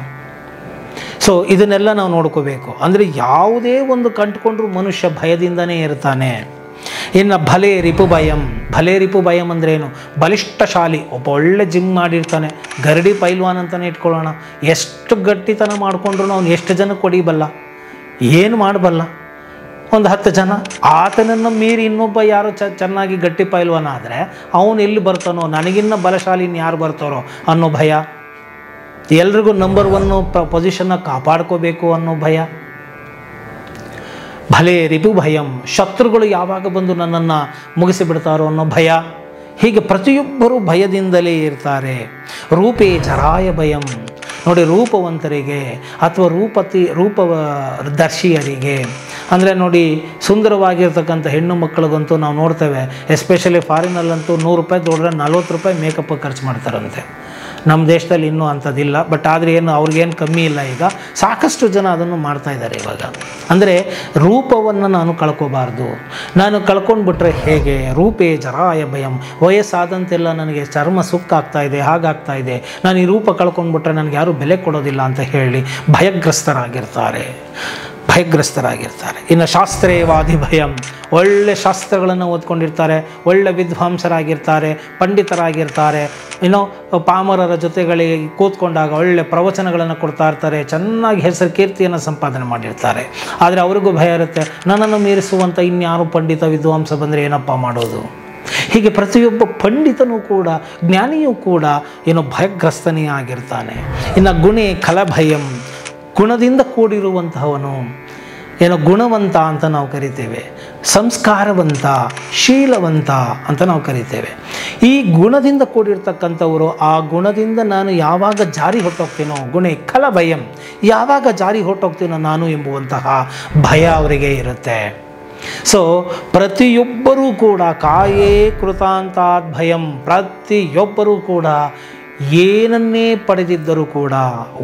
ಸೊ ಇದನ್ನೆಲ್ಲ ನಾವು ನೋಡ್ಕೋಬೇಕು. ಅಂದರೆ ಯಾವುದೇ ಒಂದು ಕಂಡುಕೊಂಡ್ರೂ ಮನುಷ್ಯ ಭಯದಿಂದನೇ ಇರ್ತಾನೆ. ಇನ್ನು ಭಲೆ ರಿಪು ಭಯಂ ಅಂದರೆ ಏನು? ಬಲಿಷ್ಠಶಾಲಿ, ಒಬ್ಬ ಒಳ್ಳೆ ಜಿಮ್ ಮಾಡಿರ್ತಾನೆ, ಗರಡಿ ಪೈಲ್ವಾನ್ ಅಂತಲೇ ಇಟ್ಕೊಳ್ಳೋಣ. ಎಷ್ಟು ಗಟ್ಟಿತನ ಮಾಡಿಕೊಂಡ್ರು ಅವನು ಎಷ್ಟು ಜನಕ್ಕೆ ಹೊಡಿಬಲ್ಲ, ಏನು ಮಾಡಬಲ್ಲ? ಒಂದು 10 ಜನ. ಆತನನ್ನು ಮೀರಿ ಇನ್ನೊಬ್ಬ ಯಾರೋ ಚೆನ್ನಾಗಿ ಗಟ್ಟಿ ಪೈಲ್ವಾನ ಆದರೆ ಅವನು ಎಲ್ಲಿ ಬರ್ತಾನೋ, ನನಗಿನ್ನ ಬಲಶಾಲಿನ ಯಾರು ಬರ್ತಾರೋ ಅನ್ನೋ ಭಯ. ಎಲ್ರಿಗೂ ನಂಬರ್ 1 ಪೊಸಿಷನ್ನ ಕಾಪಾಡ್ಕೋಬೇಕು ಅನ್ನೋ ಭಯ. ಭಲೆ ರಿಪು ಭಯಂ, ಶತ್ರುಗಳು ಯಾವಾಗ ಬಂದು ನನ್ನನ್ನು ಮುಗಿಸಿಬಿಡ್ತಾರೋ ಅನ್ನೋ ಭಯ. ಹೀಗೆ ಪ್ರತಿಯೊಬ್ಬರೂ ಭಯದಿಂದಲೇ ಇರ್ತಾರೆ. ರೂಪೇ ಜರಾಯ ಭಯಂ ನೋಡಿ. ರೂಪವಂತರಿಗೆ ಅಥವಾ ರೂಪದರ್ಶಿಯರಿಗೆ ಅಂದರೆ ನೋಡಿ, ಸುಂದರವಾಗಿರ್ತಕ್ಕಂಥ ಹೆಣ್ಣು ಮಕ್ಕಳಿಗಂತೂ ನಾವು ನೋಡ್ತೇವೆ. ಎಸ್ಪೆಷಲಿ ಫಾರಿನಲ್ಲಂತೂ 100 ರೂಪಾಯಿ ದುಡ್ರೆ 40 ರೂಪಾಯಿ ಮೇಕಪ್ ಖರ್ಚು ಮಾಡ್ತಾರಂತೆ. ನಮ್ಮ ದೇಶದಲ್ಲಿ ಇನ್ನೂ ಅಂಥದ್ದಿಲ್ಲ. ಬಟ್ ಆದರೆ ಏನು ಅವ್ರಿಗೇನು ಕಮ್ಮಿ ಇಲ್ಲ. ಈಗ ಸಾಕಷ್ಟು ಜನ ಅದನ್ನು ಮಾಡ್ತಾ ಇದ್ದಾರೆ ಇವಾಗ. ಅಂದರೆ ರೂಪವನ್ನು ನಾನು ಕಳ್ಕೋಬಾರ್ದು. ನಾನು ಕಳ್ಕೊಂಡ್ಬಿಟ್ರೆ ಹೇಗೆ? ರೂಪೇ ಜರಾಯ ಭಯಂ, ವಯಸ್ಸಾದಂತೆಲ್ಲ ನನಗೆ ಚರ್ಮ ಸುಕ್ಕಾಗ್ತಾ ಇದೆ, ಹಾಗಾಗ್ತಾ ಇದೆ, ನಾನು ಈ ರೂಪ ಕಳ್ಕೊಂಡ್ಬಿಟ್ರೆ ನನಗೆ ಯಾರೂ ಬೆಲೆ ಕೊಡೋದಿಲ್ಲ ಅಂತ ಹೇಳಿ ಭಯಗ್ರಸ್ತರಾಗಿರ್ತಾರೆ. ಇನ್ನು ಶಾಸ್ತ್ರೇವಾದಿ ಭಯಂ, ಒಳ್ಳೆ ಶಾಸ್ತ್ರಗಳನ್ನು ಓದ್ಕೊಂಡಿರ್ತಾರೆ, ಒಳ್ಳೆ ವಿದ್ವಾಂಸರಾಗಿರ್ತಾರೆ, ಪಂಡಿತರಾಗಿರ್ತಾರೆ. ಇನ್ನು ಪಾಮರರ ಜೊತೆಗಳಿಗೆ ಕೂತ್ಕೊಂಡಾಗ ಒಳ್ಳೆ ಪ್ರವಚನಗಳನ್ನು ಕೊಡ್ತಾ ಇರ್ತಾರೆ, ಚೆನ್ನಾಗಿ ಹೆಸರು ಕೀರ್ತಿಯನ್ನು ಸಂಪಾದನೆ ಮಾಡಿರ್ತಾರೆ. ಆದರೆ ಅವ್ರಿಗೂ ಭಯ ಇರುತ್ತೆ, ನನ್ನನ್ನು ಮೀರಿಸುವಂಥ ಇನ್ಯಾರು ಪಂಡಿತ ವಿದ್ವಾಂಸ ಬಂದರೆ ಏನಪ್ಪ ಮಾಡೋದು? ಹೀಗೆ ಪ್ರತಿಯೊಬ್ಬ ಪಂಡಿತನೂ ಕೂಡ, ಜ್ಞಾನಿಯೂ ಕೂಡ ಏನೋ ಭಯಗ್ರಸ್ತನೇ ಆಗಿರ್ತಾನೆ. ಇನ್ನು ಗುಣೇ ಖಲಭಯಂ, ಗುಣದಿಂದ ಕೂಡಿರುವಂತಹವನು ಏನೋ ಗುಣವಂತ ಅಂತ ನಾವು ಕರಿತೇವೆ, ಸಂಸ್ಕಾರವಂತ, ಶೀಲವಂತ ಅಂತ ನಾವು ಕರಿತೇವೆ. ಈ ಗುಣದಿಂದ ಕೂಡಿರ್ತಕ್ಕಂಥವರು, ಆ ಗುಣದಿಂದ ನಾನು ಯಾವಾಗ ಜಾರಿ ಹೊರಟೋಗ್ತೀನೋ, ಗುಣೇ ಖಲಭಯಂ, ಯಾವಾಗ ಜಾರಿ ಹೊರಟೋಗ್ತೀನೋ ನಾನು ಎಂಬುವಂತಹ ಭಯ ಅವರಿಗೆ ಇರುತ್ತೆ. ಸೊ ಪ್ರತಿಯೊಬ್ಬರೂ ಕೂಡ ಕಾಯೇ ಕೃತಾಂತಾತ್ ಭಯಂ, ಪ್ರತಿಯೊಬ್ಬರೂ ಕೂಡ ಏನನ್ನೇ ಪಡೆದಿದ್ದರೂ ಕೂಡ,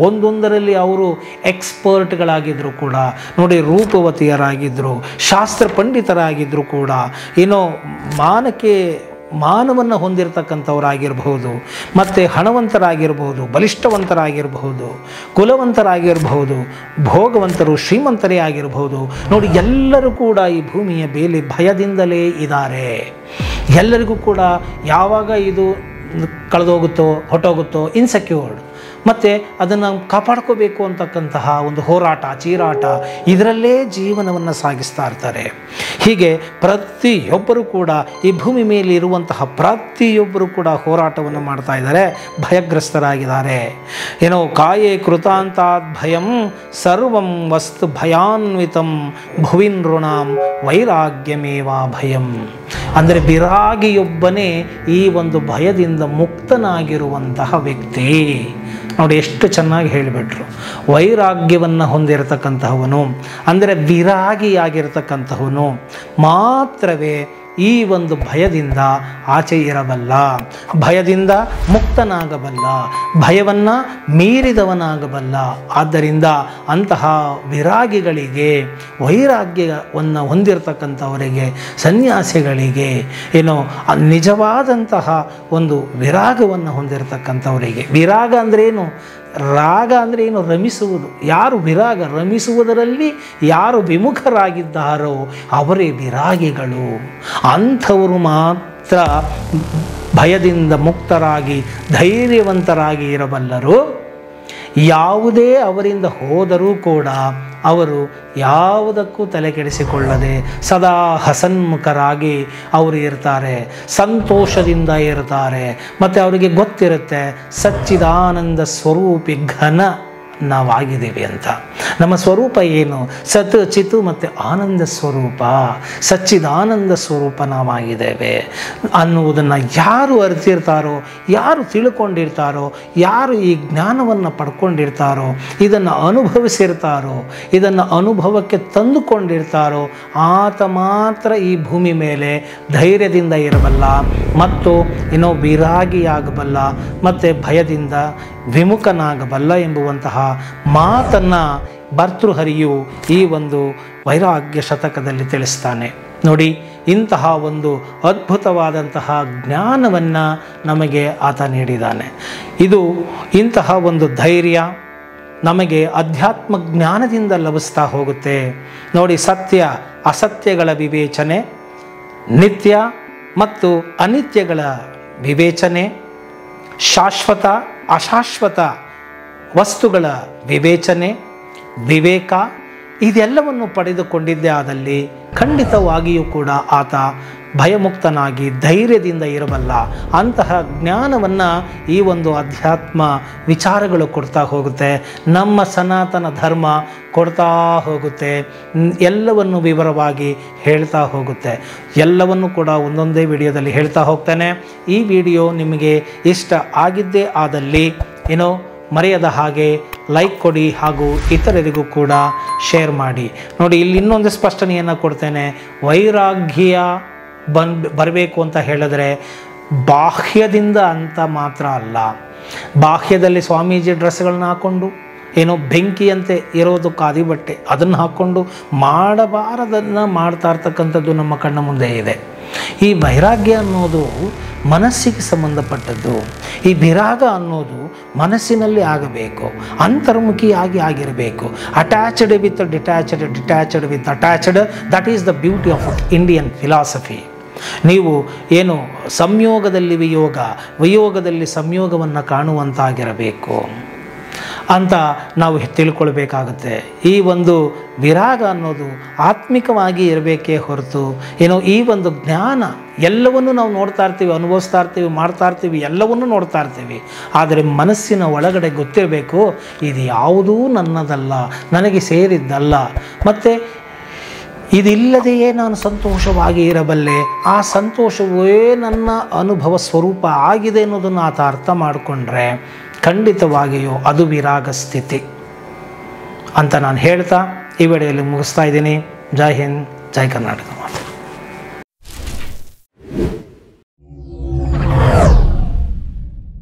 ಒಂದೊಂದರಲ್ಲಿ ಅವರು ಎಕ್ಸ್ಪರ್ಟ್ಗಳಾಗಿದ್ದರು ಕೂಡ ನೋಡಿ, ರೂಪವತಿಯರಾಗಿದ್ದರು, ಶಾಸ್ತ್ರ ಪಂಡಿತರಾಗಿದ್ದರು ಕೂಡ, ಏನೋ ಮಾನವನ್ನು ಹೊಂದಿರತಕ್ಕಂಥವರಾಗಿರಬಹುದು, ಮತ್ತು ಹಣವಂತರಾಗಿರಬಹುದು, ಬಲಿಷ್ಠವಂತರಾಗಿರಬಹುದು, ಕುಲವಂತರಾಗಿರಬಹುದು, ಭೋಗವಂತರು, ಶ್ರೀಮಂತರೇ ಆಗಿರಬಹುದು. ನೋಡಿ, ಎಲ್ಲರೂ ಕೂಡ ಈ ಭೂಮಿಯ ಮೇಲೆ ಭಯದಿಂದಲೇ ಇದ್ದಾರೆ. ಎಲ್ಲರಿಗೂ ಕೂಡ ಯಾವಾಗ ಇದು ಕಳೆದೋಗುತ್ತೋ, ಹೊಟ್ಟೋಗುತ್ತೋ, ಇನ್ಸೆಕ್ಯೂರ್ಡ್, ಮತ್ತು ಅದನ್ನು ಕಾಪಾಡ್ಕೋಬೇಕು ಅಂತಕ್ಕಂತಹ ಒಂದು ಹೋರಾಟ, ಚೀರಾಟ, ಇದರಲ್ಲೇ ಜೀವನವನ್ನು ಸಾಗಿಸ್ತಾ ಇರ್ತಾರೆ. ಹೀಗೆ ಪ್ರತಿಯೊಬ್ಬರು ಕೂಡ ಈ ಭೂಮಿ ಮೇಲೆ ಇರುವಂತಹ ಪ್ರತಿಯೊಬ್ಬರು ಕೂಡ ಹೋರಾಟವನ್ನು ಮಾಡ್ತಾ ಇದ್ದಾರೆ, ಭಯಗ್ರಸ್ತರಾಗಿದ್ದಾರೆ. ಏನೋ ಕಾಯೇ ಕೃತಾಂತಾತ್ ಭಯಂ ಸರ್ವಂ ವಸ್ತು ಭಯಾನ್ವಿತಂ ಭುವಿನ್ ಋಣಾಂ ವೈರಾಗ್ಯಮೇವ ಭಯಂ. ಅಂದರೆ ವಿರಾಗಿಯೊಬ್ಬನೇ ಈ ಒಂದು ಭಯದಿಂದ ಮುಕ್ತನಾಗಿರುವಂತಹ ವ್ಯಕ್ತಿ. ನೋಡಿ ಎಷ್ಟು ಚೆನ್ನಾಗಿ ಹೇಳಿಬಿಟ್ರು. ವೈರಾಗ್ಯವನ್ನು ಹೊಂದಿರತಕ್ಕಂತಹವನು ಅಂದರೆ ವಿರಾಗಿಯಾಗಿರ್ತಕ್ಕಂತಹವನು ಮಾತ್ರವೇ ಈ ಒಂದು ಭಯದಿಂದ ಆಚೆ ಇರಬಲ್ಲ, ಭಯದಿಂದ ಮುಕ್ತನಾಗಬಲ್ಲ, ಭಯವನ್ನು ಮೀರಿದವನಾಗಬಲ್ಲ. ಆದ್ದರಿಂದ ಅಂತಹ ವಿರಾಗಿಗಳಿಗೆ, ವೈರಾಗ್ಯವನ್ನು ಹೊಂದಿರತಕ್ಕಂಥವರಿಗೆ, ಸನ್ಯಾಸಿಗಳಿಗೆ, ಏನೋ ನಿಜವಾದಂತಹ ಒಂದು ವಿರಾಗವನ್ನು ಹೊಂದಿರತಕ್ಕಂಥವರಿಗೆ. ವಿರಾಗ ಅಂದ್ರೇನು? ರಾಗ ಅಂದರೆ ಏನು? ರಮಿಸುವುದು. ಯಾರು ವಿರಾಗ ರಮಿಸುವುದರಲ್ಲಿ ಯಾರು ವಿಮುಖರಾಗಿದ್ದಾರೋ ಅವರೇ ವಿರಾಗಿಗಳು. ಅಂಥವರು ಮಾತ್ರ ಭಯದಿಂದ ಮುಕ್ತರಾಗಿ ಧೈರ್ಯವಂತರಾಗಿ ಇರಬಲ್ಲರು. ಯಾವುದೇ ಅವರಿಂದ ಹೋದರೂ ಕೂಡ ಅವರು ಯಾವುದಕ್ಕೂ ತಲೆ ಕೆಡಿಸಿಕೊಳ್ಳದೆ ಸದಾ ಹಸನ್ಮುಖರಾಗಿ ಅವರು ಇರ್ತಾರೆ, ಸಂತೋಷದಿಂದ ಇರ್ತಾರೆ. ಮತ್ತು ಅವರಿಗೆ ಗೊತ್ತಿರುತ್ತೆ ಸಚ್ಚಿದಾನಂದ ಸ್ವರೂಪಿ ಘನ ನಾವಾಗಿದ್ದೀವಿ ಅಂತ. ನಮ್ಮ ಸ್ವರೂಪ ಏನು? ಸತ್, ಚಿತ್ತು ಮತ್ತು ಆನಂದ ಸ್ವರೂಪ, ಸಚ್ಚಿದಾನಂದ ಸ್ವರೂಪ ನಾವಾಗಿದ್ದೇವೆ ಅನ್ನುವುದನ್ನು ಯಾರು ಅರಿತಿರ್ತಾರೋ, ಯಾರು ತಿಳ್ಕೊಂಡಿರ್ತಾರೋ, ಯಾರು ಈ ಜ್ಞಾನವನ್ನು ಪಡ್ಕೊಂಡಿರ್ತಾರೋ, ಇದನ್ನು ಅನುಭವಿಸಿರ್ತಾರೋ, ಇದನ್ನು ಅನುಭವಕ್ಕೆ ತಂದುಕೊಂಡಿರ್ತಾರೋ ಆತ ಮಾತ್ರ ಈ ಭೂಮಿ ಮೇಲೆ ಧೈರ್ಯದಿಂದ ಇರಬಲ್ಲ ಮತ್ತು ಏನೋ ವಿರಾಗಿಯಾಗಬಲ್ಲ ಮತ್ತು ಭಯದಿಂದ ವಿಮುಖನಾಗಬಲ್ಲ ಎಂಬುವಂತಹ ಮಾತನ್ನು ಭರ್ತೃಹರಿಯು ಈ ಒಂದು ವೈರಾಗ್ಯ ಶತಕದಲ್ಲಿ ತಿಳಿಸ್ತಾನೆ. ನೋಡಿ, ಇಂತಹ ಒಂದು ಅದ್ಭುತವಾದಂತಹ ಜ್ಞಾನವನ್ನು ನಮಗೆ ಆತ ನೀಡಿದ್ದಾನೆ. ಇದು ಇಂತಹ ಒಂದು ಧೈರ್ಯ ನಮಗೆ ಅಧ್ಯಾತ್ಮ ಜ್ಞಾನದಿಂದ ಲಭಿಸ್ತಾ ಹೋಗುತ್ತೆ. ನೋಡಿ, ಸತ್ಯ ಅಸತ್ಯಗಳ ವಿವೇಚನೆ, ನಿತ್ಯ ಮತ್ತು ಅನಿತ್ಯಗಳ ವಿವೇಚನೆ, ಶಾಶ್ವತ ಅಶಾಶ್ವತ ವಸ್ತುಗಳ ವಿವೇಚನೆ, ವಿವೇಕ, ಇದೆಲ್ಲವನ್ನು ಪಡೆದುಕೊಂಡಿದ್ದೇ ಆದಲ್ಲಿ ಖಂಡಿತವಾಗಿಯೂ ಕೂಡ ಆತ ಭಯಮುಕ್ತನಾಗಿ ಧೈರ್ಯದಿಂದ ಇರಬಲ್ಲ. ಅಂತಹ ಜ್ಞಾನವನ್ನು ಈ ಒಂದು ಅಧ್ಯಾತ್ಮ ವಿಚಾರಗಳು ಕೊಡ್ತಾ ಹೋಗುತ್ತೆ. ನಮ್ಮ ಸನಾತನ ಧರ್ಮ ಕೊಡ್ತಾ ಹೋಗುತ್ತೆ, ಎಲ್ಲವನ್ನು ವಿವರವಾಗಿ ಹೇಳ್ತಾ ಹೋಗುತ್ತೆ. ಎಲ್ಲವನ್ನು ಕೂಡ ಒಂದೊಂದೇ ವಿಡಿಯೋದಲ್ಲಿ ಹೇಳ್ತಾ ಹೋಗ್ತಾನೆ. ಈ ವಿಡಿಯೋ ನಿಮಗೆ ಇಷ್ಟ ಆಗಿದ್ದೇ ಆದಲ್ಲಿ ಏನೋ ಮರೆಯದ ಹಾಗೆ ಲೈಕ್ ಕೊಡಿ ಹಾಗೂ ಇತರರಿಗೂ ಕೂಡ ಶೇರ್ ಮಾಡಿ. ನೋಡಿ, ಇಲ್ಲಿ ಇನ್ನೊಂದು ಸ್ಪಷ್ಟನೆಯನ್ನು ಕೊಡ್ತೇನೆ. ವೈರಾಗ್ಯ ಬರಬೇಕು ಅಂತ ಹೇಳಿದ್ರೆ ಬಾಹ್ಯದಿಂದ ಅಂತ ಮಾತ್ರ ಅಲ್ಲ. ಬಾಹ್ಯದಲ್ಲಿ ಸ್ವಾಮೀಜಿ ಡ್ರೆಸ್ಗಳನ್ನ ಹಾಕ್ಕೊಂಡು ಏನೋ ಬೆಂಕಿಯಂತೆ ಇರೋದು ಖಾದಿ ಬಟ್ಟೆ ಅದನ್ನು ಹಾಕ್ಕೊಂಡು ಮಾಡಬಾರದನ್ನು ಮಾಡ್ತಾ ಇರ್ತಕ್ಕಂಥದ್ದು ನಮ್ಮ ಕಣ್ಣ ಮುಂದೆ ಇದೆ. ಈ ವೈರಾಗ್ಯ ಅನ್ನೋದು ಮನಸ್ಸಿಗೆ ಸಂಬಂಧಪಟ್ಟದ್ದು. ಈ ವಿರಾಗ ಅನ್ನೋದು ಮನಸ್ಸಿನಲ್ಲಿ ಆಗಬೇಕು, ಅಂತರ್ಮುಖಿಯಾಗಿ ಆಗಿರಬೇಕು. Attached with detached, detached with attached, that is the beauty of Indian philosophy. ನೀವು ಏನು ಸಂಯೋಗದಲ್ಲಿ ವಿಯೋಗ, ವಿಯೋಗದಲ್ಲಿ ಸಂಯೋಗವನ್ನು ಕಾಣುವಂತಾಗಿರಬೇಕು ಅಂತ ನಾವು ತಿಳ್ಕೊಳ್ಬೇಕಾಗುತ್ತೆ. ಈ ಒಂದು ವಿರಾಗ ಅನ್ನೋದು ಆತ್ಮಿಕವಾಗಿ ಇರಬೇಕೇ ಹೊರತು ಏನೋ ಈ ಒಂದು ಜ್ಞಾನ ಎಲ್ಲವನ್ನೂ ನಾವು ನೋಡ್ತಾ ಇರ್ತೀವಿ, ಅನುಭವಿಸ್ತಾ ಇರ್ತೀವಿ, ಮಾಡ್ತಾ ಇರ್ತೀವಿ, ಎಲ್ಲವನ್ನೂ ನೋಡ್ತಾ ಇರ್ತೀವಿ. ಆದರೆ ಮನಸ್ಸಿನ ಒಳಗಡೆ ಗೊತ್ತಿರಬೇಕು, ಇದು ಯಾವುದೂ ನನ್ನದಲ್ಲ, ನನಗೆ ಸೇರಿದ್ದಲ್ಲ, ಮತ್ತು ಇದಿಲ್ಲದೆಯೇ ನಾನು ಸಂತೋಷವಾಗಿ ಇರಬಲ್ಲೆ, ಆ ಸಂತೋಷವೇ ನನ್ನ ಅನುಭವ ಸ್ವರೂಪ ಆಗಿದೆ ಅನ್ನೋದನ್ನು ಆತ ಅರ್ಥ ಮಾಡಿಕೊಂಡ್ರೆ ಖಂಡಿತವಾಗಿಯೂ ಅದು ವಿರಾಗ ಸ್ಥಿತಿ ಅಂತ ನಾನು ಹೇಳ್ತಾ ಈ ವಿಡಿಯೋದಲ್ಲಿ ಮುಗಿಸ್ತಾ ಇದ್ದೀನಿ. ಜೈ ಹಿಂದ್, ಜೈ ಕರ್ನಾಟಕ.